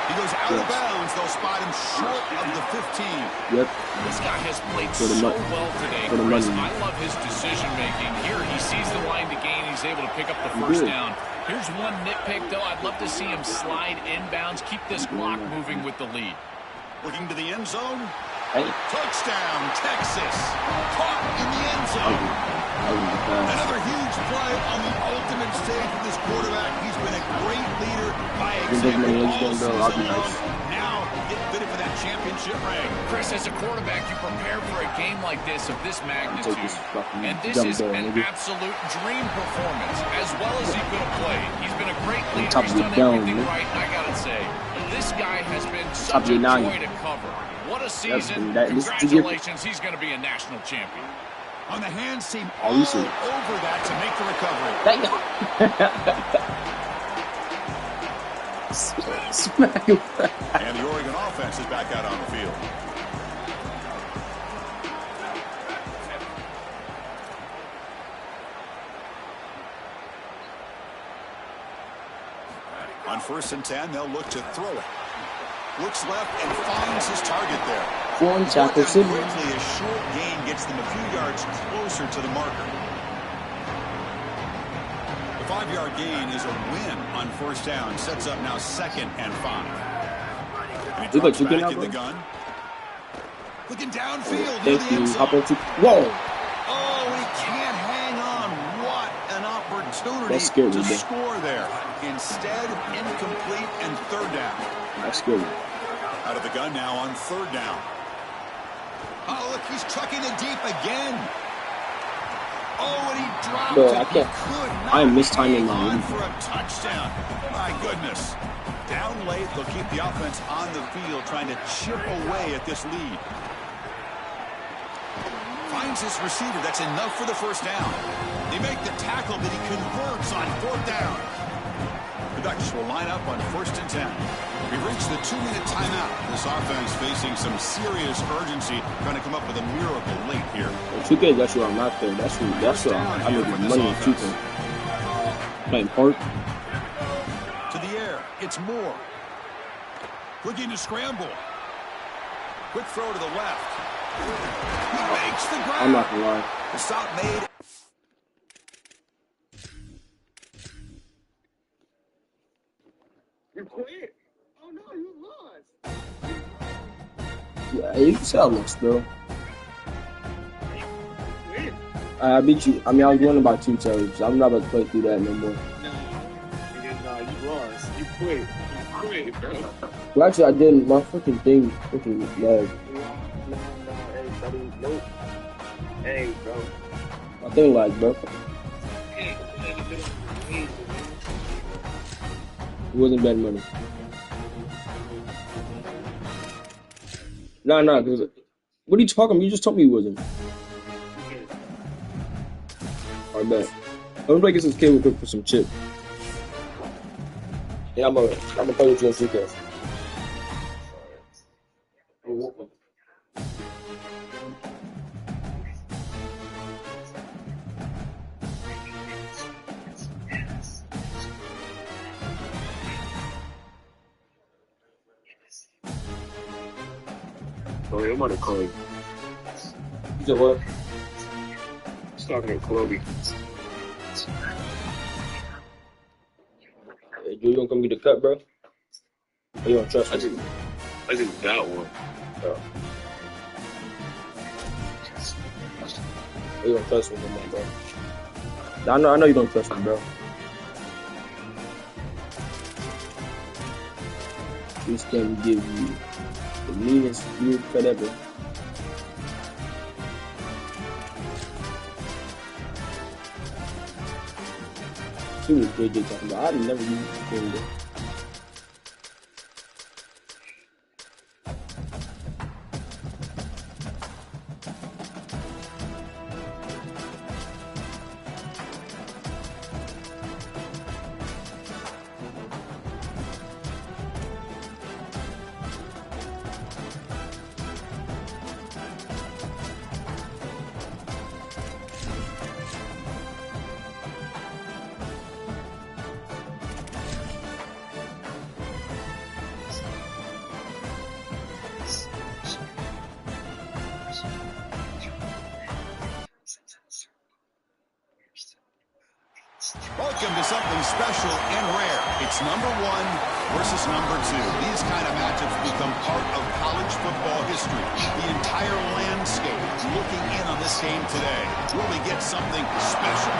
He goes out of bounds. They'll spot him short of the 15. Yep. This guy has played For the so money. well today, For the Chris. money. I love his decision-making. Here, he sees the line to gain. He's able to pick up the first down. Here's one nitpick, though. I'd love to see him slide inbounds, keep this clock moving with the lead. Looking to the end zone. Hey. Touchdown, Texas. Caught in the end zone. Another huge play on the ultimate stage with this quarterback. He's been a great leader by example all season long. Now getting fitted for that championship ring. Chris, as a quarterback, you prepare for a game like this of this magnitude. And this is ball, an nigga. absolute dream performance, as well as he could have played. He's been a great leader. Top He's of done your dome, everything nigga. right. I gotta say, this guy has been Top of such a your nine. joy to cover. What a season. this is Congratulations. He's going to be a national champion. On the hands team Oh, all you see. over that to make the recovery. Smack him. And the Oregon offense is back out on the field. On 1st and 10, they'll look to throw it. Looks left and finds his target there. One tackle, Quickly, a short gain gets them a few yards closer to the marker. The 5-yard gain is a win on 1st down. Sets up now 2nd and 5. And he drops back in the gun. Looking downfield near the end zone. Whoa! Oh, he can't hang on. What an opportunity That's scary, to man. score there. Instead, incomplete and 3rd down. That's good. Out of the gun now on 3rd down. Oh, look, he's trucking it deep again. Oh, and he dropped Bro, it. I can't. He could not I am mistiming my hang on move. for a touchdown. My goodness. Down late, they'll keep the offense on the field trying to chip away at this lead. Finds his receiver. That's enough for the 1st down. They make the tackle, but he converts on 4th down. The Ducks will line up on 1st and 10. We've reached the 2-minute timeout. This offense facing some serious urgency, trying to come up with a miracle late here. Well, 2K, that's where I'm not there. That's where I make money in 2K. Playing Park. To the air. It's Moore. Looking to scramble. Quick throw to the left. He makes the grab. I'm not gonna lie. The stop made. You quit? Oh no, you lost. Yeah, you can say I lost, bro. Quit? I beat you. I mean, I was winning by 2 touchdowns. I'm not about to play through that no more. No, you lost. You quit. You quit, bro. Well, actually, I didn't. My freaking thing freaking lagged. No, hey, buddy, nope. Hey, bro. My thing lagged, bro. Hey, It wasn't bad money. Nah, cause what are you talking about? You just told me it wasn't. Alright, bet. I'm gonna get some cable quick for some chip. Yeah, I'm gonna play with you on 2K. Oh, I'm gonna call you. You said what? He's talking to Chloe. Hey, you gonna come get the cut, bro? Or you don't trust me? I just got one. Oh. Or you don't trust me no more, bro? I know you don't trust me, bro. This can give you the meanest beard cut ever. See what JJ talking about. I've never used this thing, bro. Welcome to something special and rare. It's number 1 versus number 2. These kind of matchups become part of college football history. The entire landscape is looking in on this game today. Will we get something special?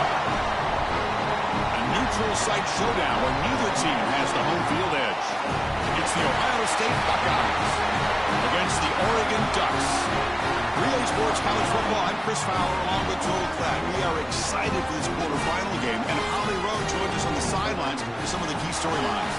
A neutral site showdown where neither team has the home field edge. It's the Ohio State Buckeyes against the Oregon Ducks. Relay Sports College Football, I'm Chris Fowler along with Joel Klatt. We are excited for this quarterfinal game, and Holly Rowe joins us on the sidelines for some of the key storylines.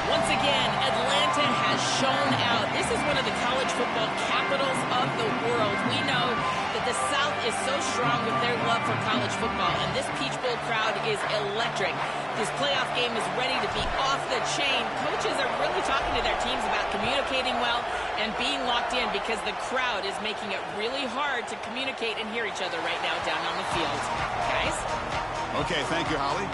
Once again, Atlanta has shown out. This is one of the college football capitals of the world. We know that the South is so strong with their love for college football, and this Peach Bowl crowd is electric. This playoff game is ready to be off the chain. Coaches are really talking to their teams about communicating well and being locked in because the crowd is making it really hard to communicate and hear each other right now down on the field. Guys? Okay, thank you, Holly.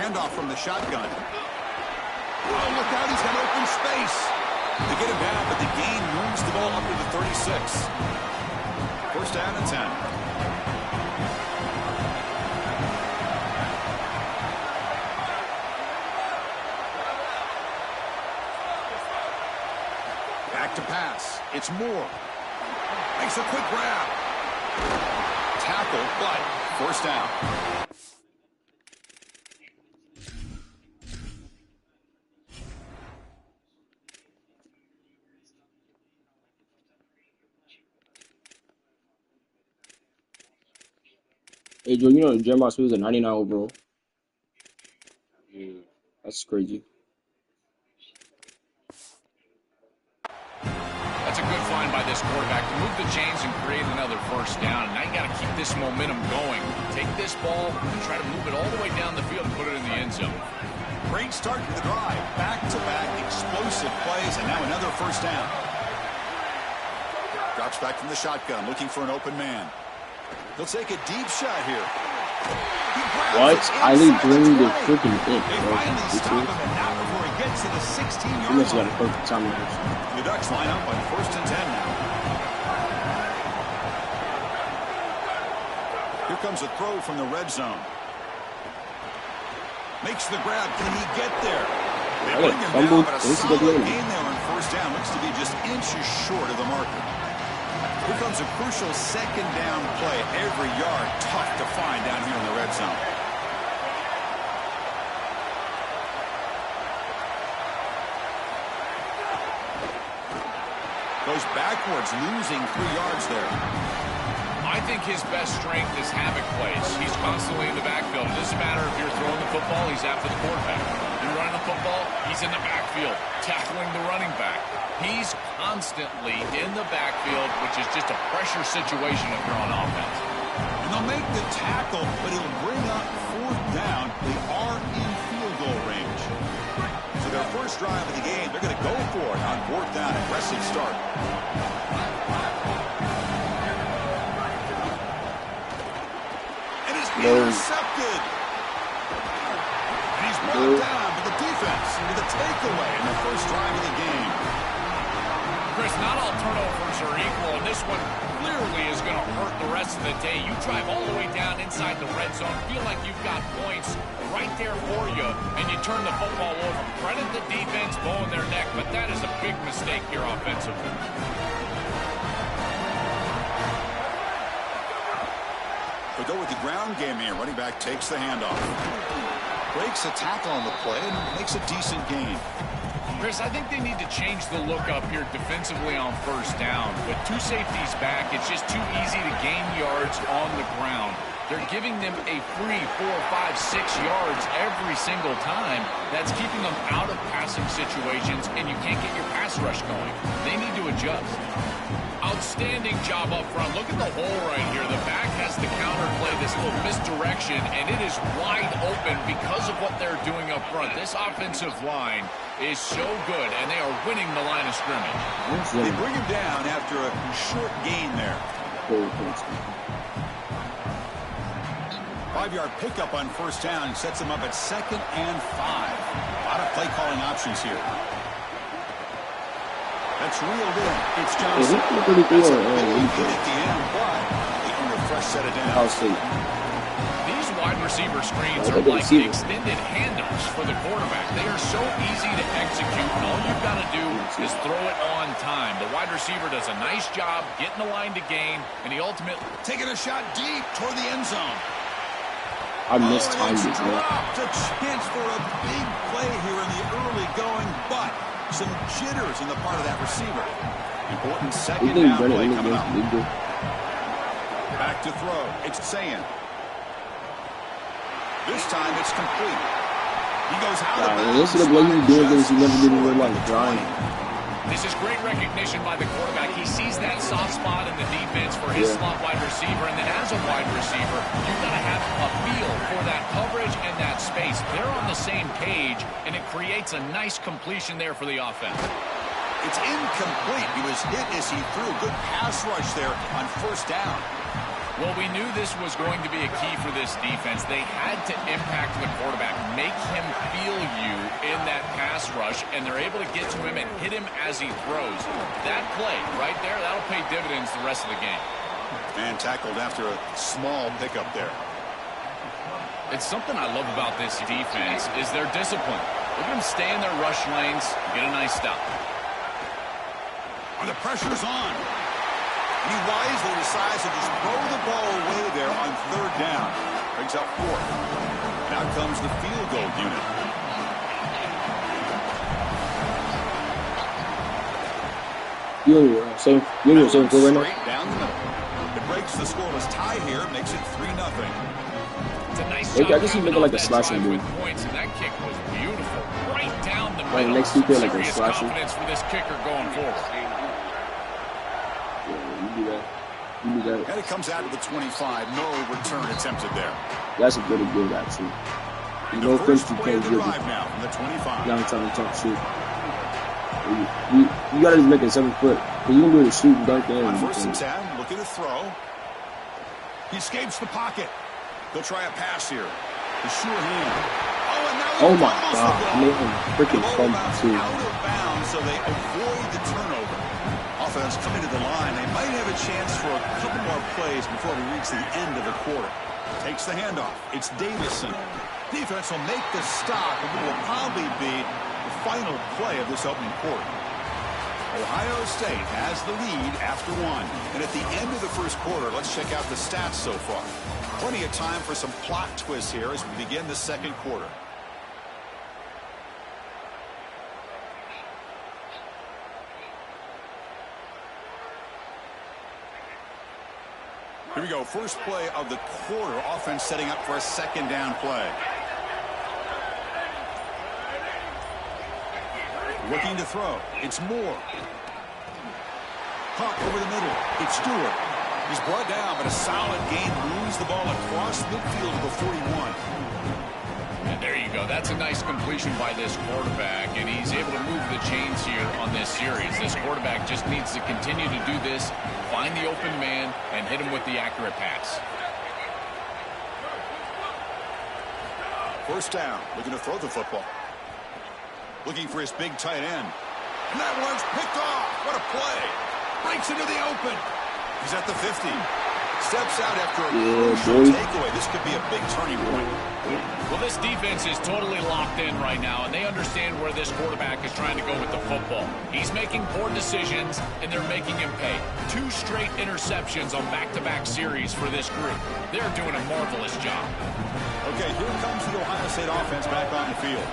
Handoff from the shotgun. Oh, look out, he's got open space. They get it back, but the gain moves the ball up to the 36. First down and 10. Back to pass. It's Moore. Makes a quick grab. Tackle, but first down. Hey, Joe, you know Jeremiah Smith is a 99 overall. Yeah, that's crazy. That's a good find by this quarterback to move the chains and create another first down. Now you got to keep this momentum going. Take this ball and try to move it all the way down the field and put it in the end zone. Great start to the drive. Back-to-back explosive plays, and now another first down. Drops back from the shotgun, looking for an open man. He'll take a deep shot here. What? I need to bring the freaking thing. They finally stop him, and not before he gets to the 16-yard He must have line. got a perfect time. The Ducks line up on 1st and 10 now. Here comes a throw from the red zone. Makes the grab. Can he get there? They bring him down, but a solid gain there on first down. Looks to be just inches short of the marker. Here comes a crucial second down play. Every yard tough to find down here in the red zone. Goes backwards, losing 3 yards there. I think his best strength is havoc plays. He's constantly in the backfield. It doesn't matter if you're throwing the football, he's after the quarterback. You're running the football, he's in the backfield, tackling the running back. He's constantly in the backfield, which is just a pressure situation if you're on offense. And they'll make the tackle, but he'll bring up 4th down. They are in field goal range. So their first drive of the game, they're going to go for it on 4th down. Aggressive start. And it's intercepted. And he's brought down to the defense with a takeaway in the first drive of the game. Chris, not all turnovers are equal, and this one clearly is going to hurt the rest of the day. You drive all the way down inside the red zone, feel like you've got points right there for you, and you turn the football over. Credit the defense, bowing their neck, but that is a big mistake here offensively. They go with the ground game here. Running back takes the handoff. Breaks a tackle on the play and makes a decent gain. Chris, I think they need to change the look up here defensively on first down. With 2 safeties back, it's just too easy to gain yards on the ground. They're giving them a free 4, 5, 6 yards every single time. That's keeping them out of passing situations, and you can't get your pass rush going. They need to adjust. Outstanding job up front. Look at the hole right here. The back has to counterplay this little misdirection, and it is wide open because of what they're doing up front. This offensive line is so good, and they are winning the line of scrimmage. They bring him down after a short gain there. 5-yard pickup on first down sets him up at 2nd and 5. A lot of play calling options here. That's reeled in. It's Johnson. That's a big hit at the end, but the owner fresh set it down. These wide receiver screens are like the extended handoffs for the quarterback. They are so easy to execute, and all you've got to do is throw it on time. The wide receiver does a nice job getting the line to gain, and he ultimately taking a shot deep toward the end zone. I missed time. Dropped a chance for a big play here in the early going, but some jitters on the part of that receiver. Important second down play coming up. Back to throw. It's Ncaa. This time it's complete. He goes out of bounds. This is what he's doing things he never did in real life. Drawing. This is great recognition by the quarterback. He sees that soft spot in the defense for his slot wide receiver, and then as a wide receiver, you've got to have a feel for that coverage and that space. They're on the same page, and it creates a nice completion there for the offense. It's incomplete. He was hit as he threw. Good pass rush there on first down. Well, we knew this was going to be a key for this defense. They had to impact the quarterback, make him feel you in that pass rush, and they're able to get to him and hit him as he throws. That play right there, that'll pay dividends the rest of the game. And tackled after a small pickup there. It's something I love about this defense is their discipline. Look at them stay in their rush lanes, get a nice stop. And the pressure's on. He wisely decides to just throw the ball away there on third down. Brings up 4th. Now comes the field goal unit. You're saying right now. Straight down the middle. It breaks the scoreless tie here, makes it 3-0. It's a nice Okay, job I guess he's capping looking like off a that slashing drive dude. with points, and that kick was beautiful. Right down the Right, middle. next week, like a Serious slasher. confidence for this kicker going forward. Yeah, you do that. You do that. And it comes out of the 25. No return attempted there. That's a pretty good, actually. The No offense first to play Ken of the Gibby. drive now from the 25. Now I'm trying to talk shit. You gotta just make it 7 foot. Cause you can do it shoot and dunk in. On first and 10, looking to throw. He escapes the pocket. They'll try a pass here. The sure hand. Oh, and now he Oh my fumbles God, the I ball. made him freaking The ball fumble bounced too. out of bounds, so they avoid the turnover. Offense coming to the line. They might have a chance for a couple more plays before we reach the end of the quarter. Takes the handoff. It's Davison. Defense will make the stop, and it will probably be the final play of this opening quarter. Ohio State has the lead after 1. And at the end of the first quarter, let's check out the stats so far. Plenty of time for some plot twists here as we begin the second quarter. Here we go. First play of the quarter. Offense setting up for a second down play. Looking to throw. It's Moore. Pump over the middle. It's Stewart. He's brought down, but a solid gain moves the ball across midfield to the 41. And there you go. That's a nice completion by this quarterback, and he's able to move the chains here on this series. This quarterback just needs to continue to do this, find the open man, and hit him with the accurate pass. First down. Looking to throw the football. Looking for his big tight end. And that one's picked off. What a play. Breaks into the open. He's at the 50. Steps out after a crucial takeaway. This could be a big turning point. Well, this defense is totally locked in right now, and they understand where this quarterback is trying to go with the football. He's making poor decisions, and they're making him pay. 2 straight interceptions on back-to-back series for this group. They're doing a marvelous job. Okay, here comes the Ohio State offense back on the field.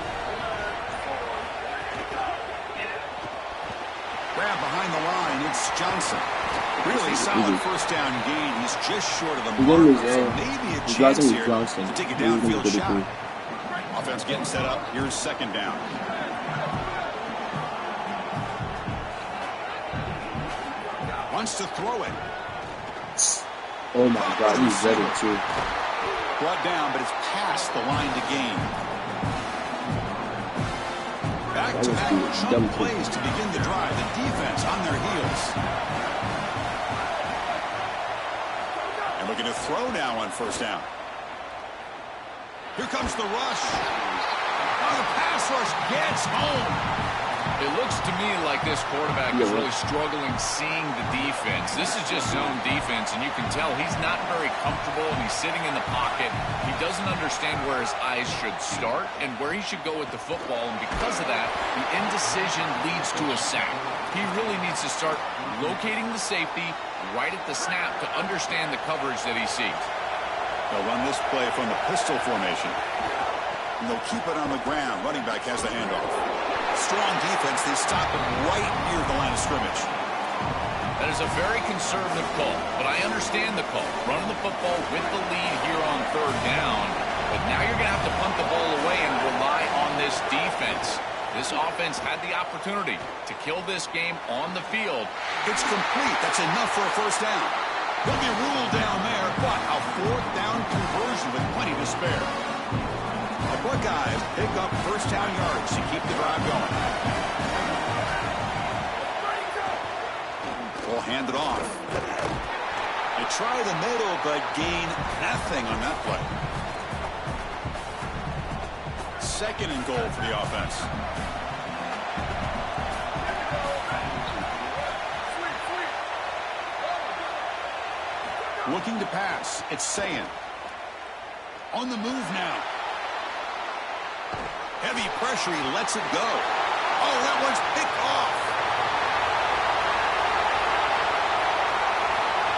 Grab behind the line. It's Johnson. Really solid first down gain. He's just short of the mark. So maybe a chance here to take a downfield shot. Offense getting set up. Here's second down. Wants to throw it. Oh my God, he's ready too. Brought down, but it's past the line to gain. Back-to-back chunk plays to begin the drive. The defense on their heels. And looking to throw now on first down. Here comes the rush. Oh, the pass rush gets home. It looks to me like this quarterback is really struggling seeing the defense. This is just zone defense, and you can tell he's not very comfortable, and he's sitting in the pocket. He doesn't understand where his eyes should start and where he should go with the football, and because of that, the indecision leads to a sack. He really needs to start locating the safety right at the snap to understand the coverage that he sees. They'll run this play from the pistol formation. And they'll keep it on the ground. Running back has the handoff. Strong defense. They stop him right near the line of scrimmage. That is a very conservative call, but I understand the call. Running the football with the lead here on third down, but now you're going to have to punt the ball away and rely on this defense. This offense had the opportunity to kill this game on the field. It's complete. That's enough for a first down. He'll be ruled down there, but a fourth down conversion with plenty to spare. The Buckeyes pick up first down yards to keep the drive going. We'll hand it off. They try the middle, but gain nothing on that play. Second and goal for the offense. Looking to pass. It's Ncaa. On the move now. Heavy pressure. He lets it go. Oh, that one's picked off.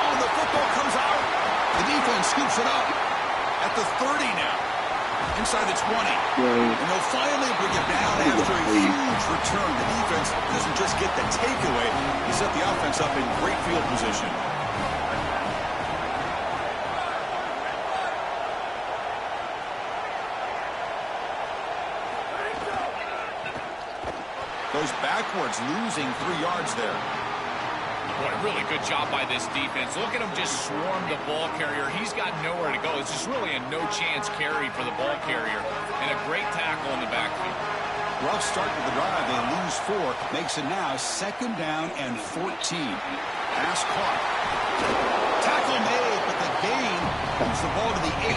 Oh, the football comes out. The defense scoops it up at the 30 now. Inside the 20. And they'll finally bring it down after a huge return. The defense doesn't just get the takeaway. They set the offense up in great field position. backwards, losing 3 yards there. Boy, really good job by this defense. Look at him just swarm the ball carrier. He's got nowhere to go. It's just really a no-chance carry for the ball carrier. And a great tackle in the backfield. Rough start to the drive. They lose 4. Makes it now 2nd down and 14. Pass caught. Tackle made, but the gain moves the ball to the 8.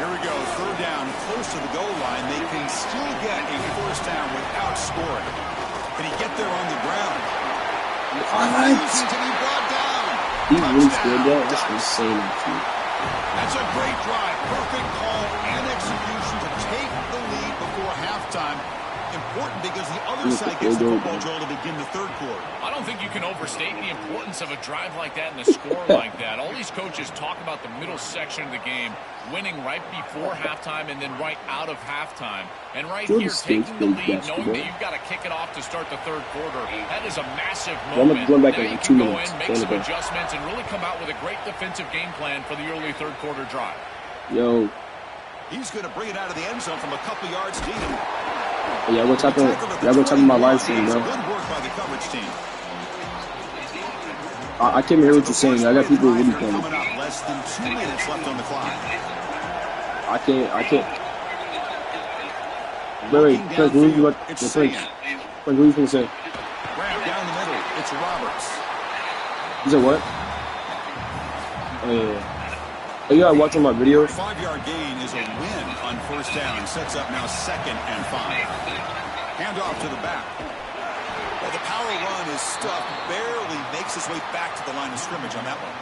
Here we go. 3rd down, close to the goal line. They can still get a 1st down without scoring. Can he get there on the ground? Refusing to be brought down. He really scored that? That's insane. That's a great drive. Perfect call and execution to take the lead before halftime. Important because the other side gets the football, Joel, to begin the 3rd quarter. I don't think you can overstate the importance of a drive like that and a score like that. All these coaches talk about the middle section of the game, winning right before halftime and then right out of halftime. And right here, taking the lead, knowing that you've got to kick it off to start the 3rd quarter. That is a massive moment. Going back now in you 2 can go minutes. in, make some adjustments, and really come out with a great defensive game plan for the early 3rd quarter drive. Yo. He's going to bring it out of the end zone from a couple yards deep. Yeah, what's up on my live stream, bro? Good work by the coverage team. I can't hear what you're saying. I got people really playing. Coming up, less than 2 minutes left on the clock. I can't. Wait, Frank, what are you about to say? Frank, what are you going to say? Grab down the middle. It's Roberts. You said what? Oh, yeah. Oh, yeah, watching my videos. 5-yard gain is a win on 1st down. Sets up now 2nd and 5. Hand off to the back. Well, the power run is stuffed. Barely makes his way back to the line of scrimmage on that one.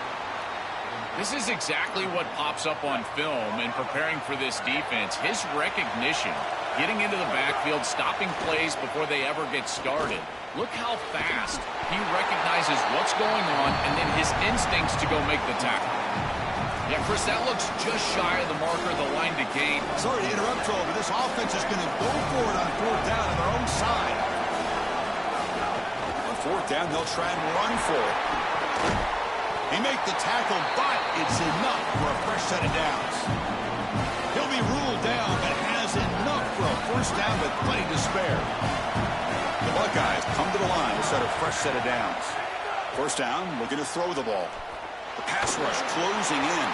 This is exactly what pops up on film in preparing for this defense. His recognition, getting into the backfield, stopping plays before they ever get started. Look how fast he recognizes what's going on and then his instincts to go make the tackle. Yeah, Chris, that looks just shy of the marker, the line to gain. Sorry to interrupt, Joel, but this offense is going to go for it on 4th down on their own side. On 4th down, they'll try and run for it. He made the tackle, but it's enough for a fresh set of downs. He'll be ruled down, but has enough for a 1st down with plenty to spare. The Buckeyes come to the line to set a fresh set of downs. 1st down, looking to throw the ball. The pass rush closing in.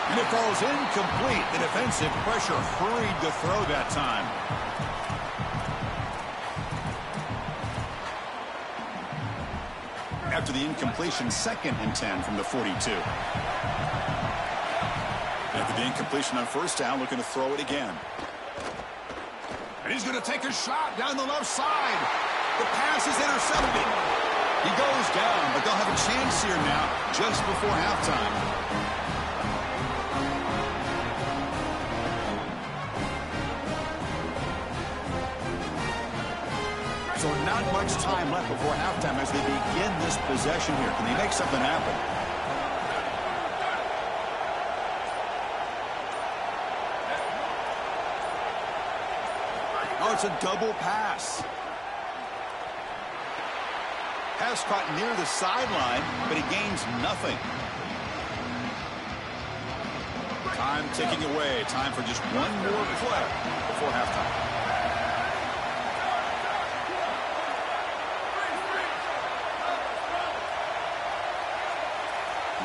And it falls incomplete. The defensive pressure hurried to throw that time. After the incompletion, 2nd and 10 from the 42. After the incompletion on 1st down, looking to throw it again. And he's going to take a shot down the left side. The pass is intercepted. He goes down, but they'll have a chance here now just before halftime. So not much time left before halftime as they begin this possession here. Can they make something happen? Oh, it's a double pass. Pass caught near the sideline, but he gains nothing. Time ticking away. Time for just one more play before halftime.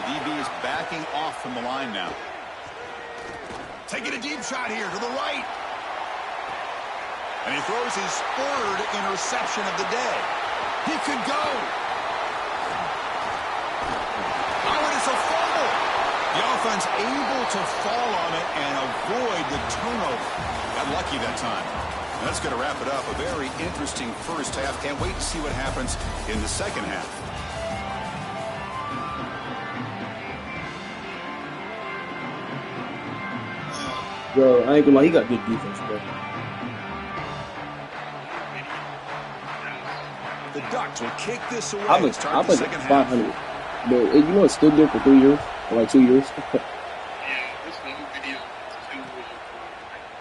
The DB is backing off from the line now. Taking a deep shot here to the right. And he throws his 3rd interception of the day. He could go. Oh, and it's a fumble. The offense able to fall on it and avoid the turnover. Got lucky that time. And that's going to wrap it up. A very interesting 1st half. Can't wait to see what happens in the 2nd half. Bro, I ain't gonna lie, he got good defense, bro. The Ducks will kick this away. I'm like 500. But you know it's still good for 3 years? Or like 2 years?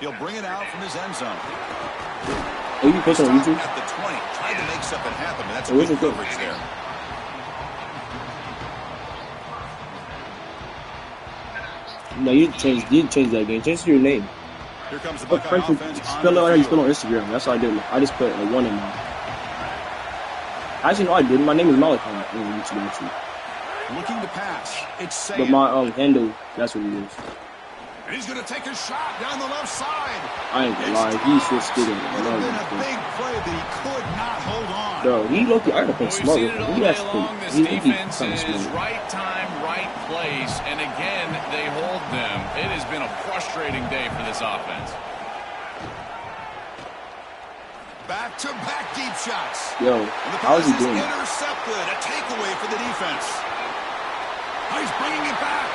He'll bring it out from his end zone. Are you posting on YouTube? At the 20. Tried to make something happen, but that's good coverage there. No, you changed that game. Change your name. Here comes the But Buckeye Frank, offense spell it on how the you spell on field. Instagram. That's what I did. I just put a 1 in there. Actually, no, I didn't. My name is Malik on YouTube, actually. Looking to pass. It's But Sam. my handle, that's what it is. And he's going to take a shot down the left side. I ain't gonna lie. He's so skitty. Would have been a big play, but he could not hold on. Bro, he looked. I gotta think We've smart. seen it all He day has to long. This think. He defense kind of is smart. right time, right place, and again, they hold them. It has been a frustrating day for this offense. Back-to-back deep shots. Yo, And the how is pass he is doing that? intercepted. A takeaway for the defense. Oh, he's bringing it back.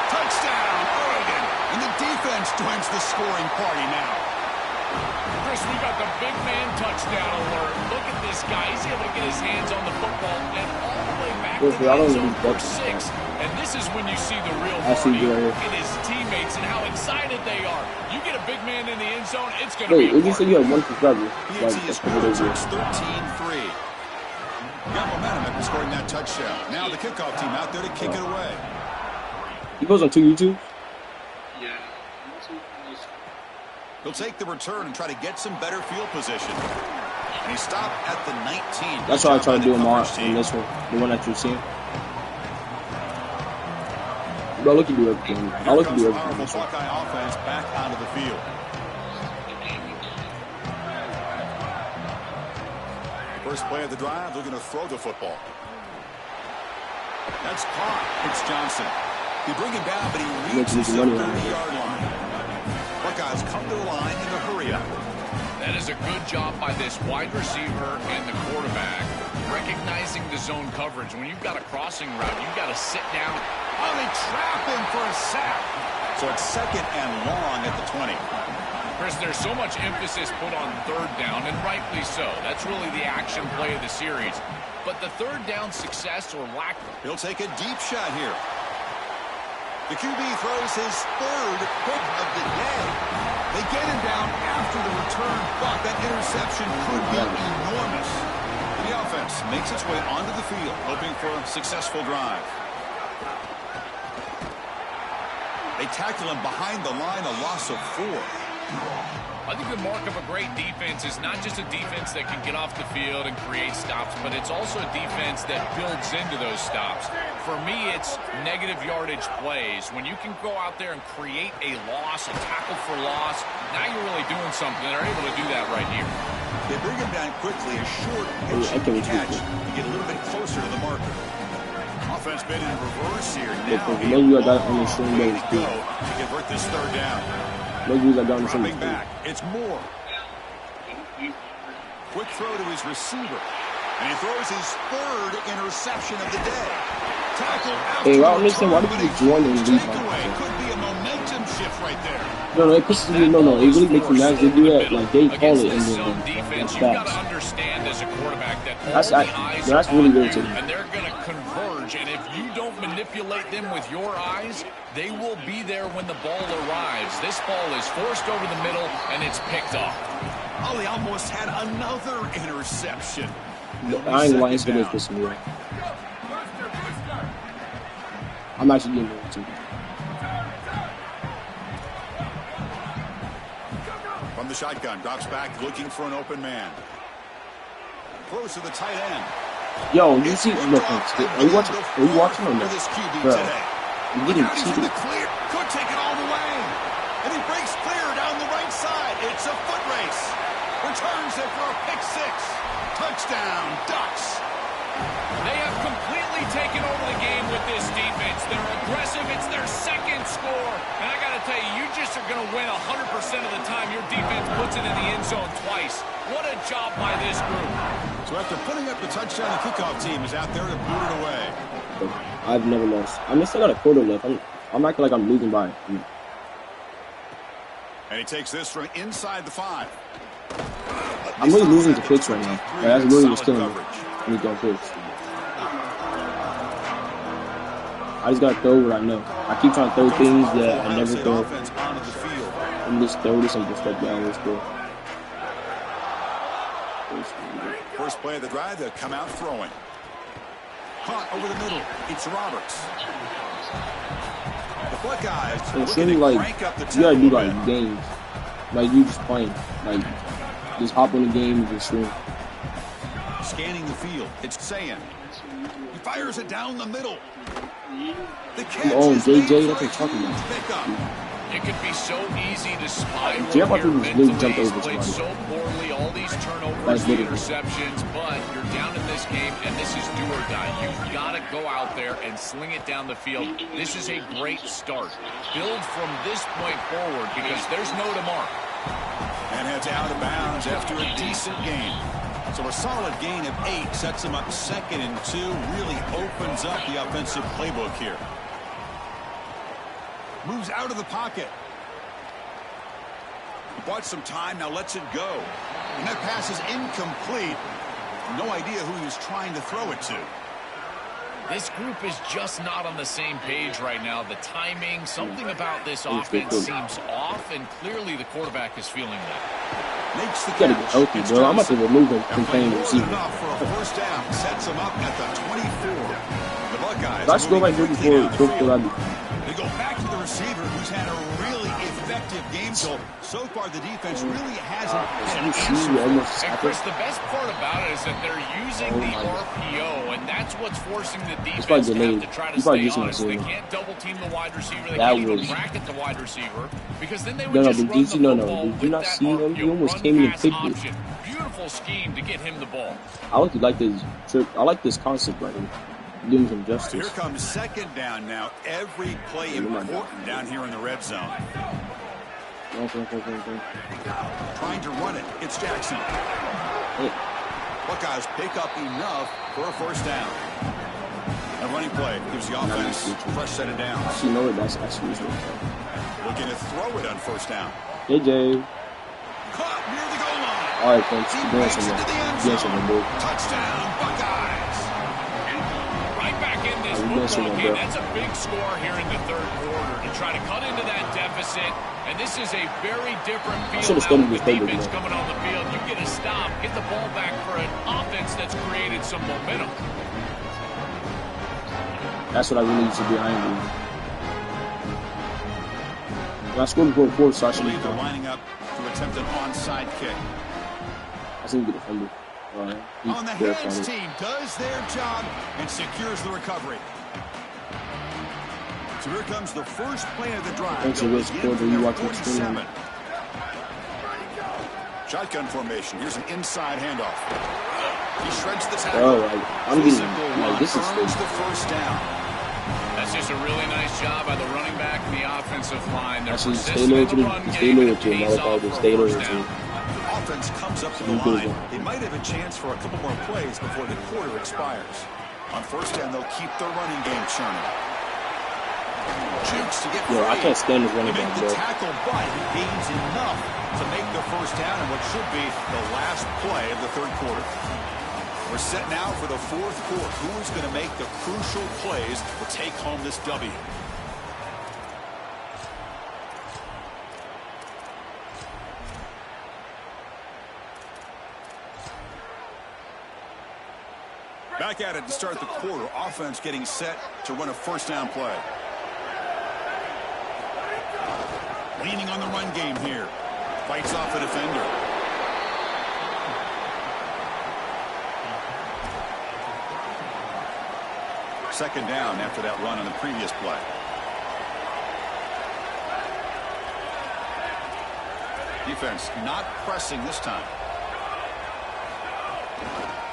Touchdown, Oregon. And the defense joins the scoring party now. Chris, we got the big man touchdown alert. Look at this guy. He's able to get his hands on the football and all the way back to the end zone for 6. And this is when you see the real party in his teammates and how excited they are. You get a big man in the end zone, it's going to be a Wait, you said you had 1 subscriber. PAT is it's 13-3. Got momentum after scoring that touchdown. Now the kickoff team out there to kick it away. He goes on 2 YouTube. Yeah. He'll take the return and try to get some better field position. And he stopped at the 19. That's what I tried to do in this one. The one that you're seeing. Bro, look at you everything. I look at you everything. Powerful Buckeye offense back onto the field. First play of the drive, they're going to throw the football. That's caught. It's Johnson. They bring him down, but he reaches the 30-yard line. Buckeyes come to the line in a hurry up. That is a good job by this wide receiver and the quarterback, recognizing the zone coverage. When you've got a crossing route, you've got to sit down. Oh, they trap him for a sack. So it's second and long at the 20. Chris, there's so much emphasis put on third down, and rightly so. That's really the action play of the series. But the third down success or lack. He'll take a deep shot here. The QB throws his third pick of the day. They get him down after the return, but that interception could be enormous. The offense makes its way onto the field, hoping for a successful drive. They tackle him behind the line, a loss of 4. I think the mark of a great defense is not just a defense that can get off the field and create stops, but it's also a defense that builds into those stops. For me, it's negative yardage plays. When you can go out there and create a loss, a tackle for loss, now you're really doing something. They're able to do that right here. They bring him down quickly, a short catch to get a little bit closer to the marker. Offense been in reverse here. Now you got on the same way to convert this third down. Dropping back, it's Moore. Quick throw to his receiver. And he throws his third interception of the day. Tackle out. Hey, I don't understand why did you join in these takeaway. Could be a momentum shift right there. No, it pisses me. No, it really makes me mad. They do that, like they call it in zone the defense. You've got to understand as a quarterback that that's really irritating. And they're going to converge. And if you don't manipulate them with your eyes, they will be there when the ball arrives. This ball is forced over the middle, and it's picked off. Oh, he almost had another interception. I ain't lying to this pissing me off. I'm actually getting it too. From the shotgun, drops back, looking for an open man. Close to the tight end. Yo, you see, look, are you watching or not? Bro, you're getting cheated. Could take it all the way. And he breaks clear down the right side. It's a foot race. Returns it for a pick 6. Touchdown, Ducks. They have completely taken over the game with this defense. They're aggressive. It's their second score. And I got to tell you, you just are going to win 100% of the time your defense puts it in the end zone twice. What a job by this group. So after putting up the touchdown, the kickoff team is out there to boot it away. I've never lost. I still got a quarter left. I'm acting like I'm losing by. And he takes this from inside the 5. I'm really losing to picks right now. That's really what's killing me. I need to go picks. I just gotta throw what I know. I keep trying to throw things that I never throw. I'm just throw this and just step down. Let's go. First play of the drive, they'll come out throwing. Caught over the middle. It's Roberts. The Buckeyes looking to crank up the tempo. You gotta do like games. Like, you just playing. Like, just hop on the game and just swing. Scanning the field. It's Ncaa. He fires it down the middle. The catch is JJ, made that's for what I'm talking a huge about. pickup. It could be so easy to spiral See, I thought here he was really mentally. jumped He's over played somebody. so poorly, all these turnovers, Like, the literally. interceptions, but you're down in this game, and this is do or die. You've got to go out there and sling it down the field. This is a great start. Build from this point forward because there's no tomorrow. And heads out of bounds after a decent gain. So a solid gain of 8 sets him up 2nd and 2. Really opens up the offensive playbook here. Moves out of the pocket. Bought some time, now lets it go. And that pass is incomplete. No idea who he was trying to throw it to. This group is just not on the same page right now. The timing, something about this offense seems off, and clearly the quarterback is feeling that. Makes the You gotta get healthy, bro. I'm about to remove him from playing receiver. Enough for a first down. Sets him up at the 24. The Buckeyes. Let's go right here before I do. They go back to the receiver, who's had a really effective game. So far, the defense really hasn't had an answer. And Chris, the best part about it is that they're using the RPO, and that's what's forcing the defense to have to try to stay honest. They can't double team the wide receiver. They can't even bracket the wide receiver because then they would just run the football Did you not see him? He RPO, almost came in and picked option. it. Beautiful scheme to get him the ball. I like this trick. I like this concept right here. Doing some justice. Here comes 2nd down now. Every play important down here in the red zone. Trying to run it. It's Jackson. Buckeyes pick up enough for a first down. A running play gives the offense a fresh set of downs. You know that's actually Looking to throw it on first down. JJ. Caught near the goal line. All right, folks. He Doing breaks into the end zone. Touchdown, Buckeyes. Right back in this football game. That's a big score here in the 3rd quarter to try to cut into that deficit. And this is a very different feel now with the defense coming on the field. You get a stop, get the ball back for an offense that's created some momentum. That's what I really need to do. I ain't doing. I scored before 4, so I should be they're lining up to attempt an onside kick. I think we get a fumble. On the hands team does their job and secures the recovery. So here comes the first play of the drive. Thanks for this quarter. You watch what's going on. Shotgun formation. Here's an inside handoff. He shreds the tackle. Oh, I'm getting this is the first down. That's just a really nice job by the running back and the offensive line. They're actually stay loyal to the stay loyal to. Offense comes up to the line. They might have a chance for a couple more plays before the quarter expires. On first down, they'll keep their running game churning. Jukes to get free. I can't stand this running back, bro. Tackle, but he gains enough to make the first down in what should be the last play of the 3rd quarter. We're set now for the 4th quarter. Who is going to make the crucial plays to take home this W? Back at it to start the quarter. Offense getting set to run a first down play. Leaning on the run game here. Fights off the defender. Second down after that run on the previous play. Defense not pressing this time.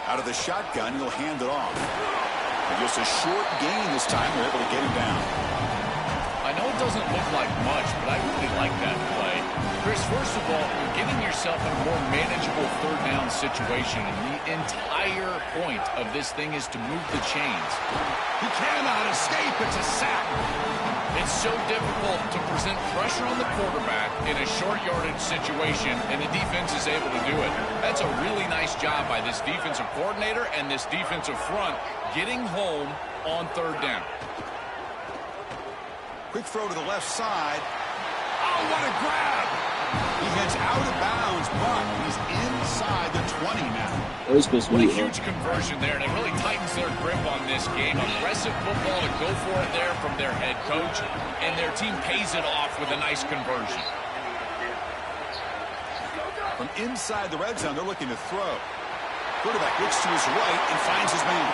Out of the shotgun, he'll hand it off. And just a short gain this time. They're able to get him down. I know it doesn't look like much, but I really like that play. Chris, first of all, you're getting yourself in a more manageable 3rd down situation, and the entire point of this thing is to move the chains. He cannot escape. It's a sack. It's so difficult to present pressure on the quarterback in a short yardage situation, and the defense is able to do it. That's a really nice job by this defensive coordinator and this defensive front getting home on 3rd down. Quick throw to the left side. Oh, what a grab! He heads out of bounds, but he's inside the 20 now. What a huge conversion there, and it really tightens their grip on this game. Aggressive football to go for it there from their head coach, and their team pays it off with a nice conversion. From inside the red zone, they're looking to throw. Quarterback looks to his right and finds his man.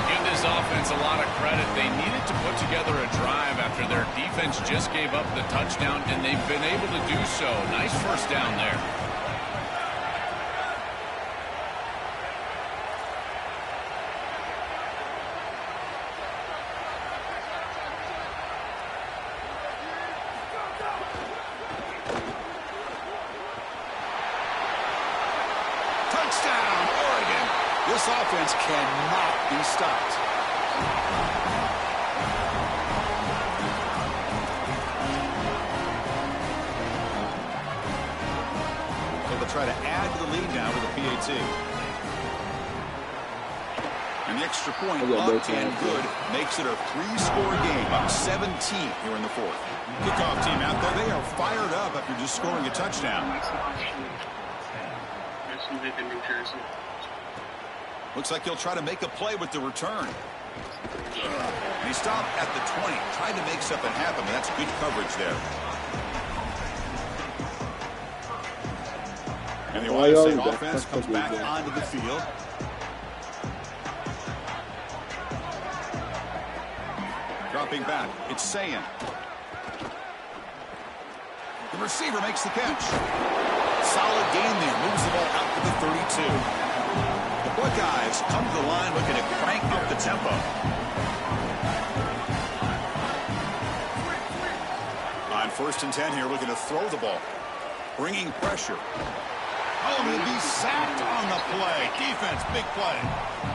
Give this offense a lot of credit. They needed to put together a drive after their defense just gave up the touchdown, and they've been able to do so. Nice first down there. Touchdown, Oregon. This offense cannot be stopped. So they'll try to add to the lead now with a PAT. And the extra point up and good makes it a 3-score game. Up 17 here in the fourth. Kickoff team out there. They are fired up after just scoring a touchdown. Looks like he'll try to make a play with the return. And he stopped at the 20. Tried to make something happen, but that's good coverage there. And the Ohio State offense comes back onto the field. Dropping back, it's Ncaa. The receiver makes the catch. Solid game there. Moves the ball out to the 32. The Buckeyes come to the line looking to crank up the tempo. On 1st and 10 here, looking to throw the ball. Bringing pressure. Oh, he'll be sacked on the play. Defense, big play.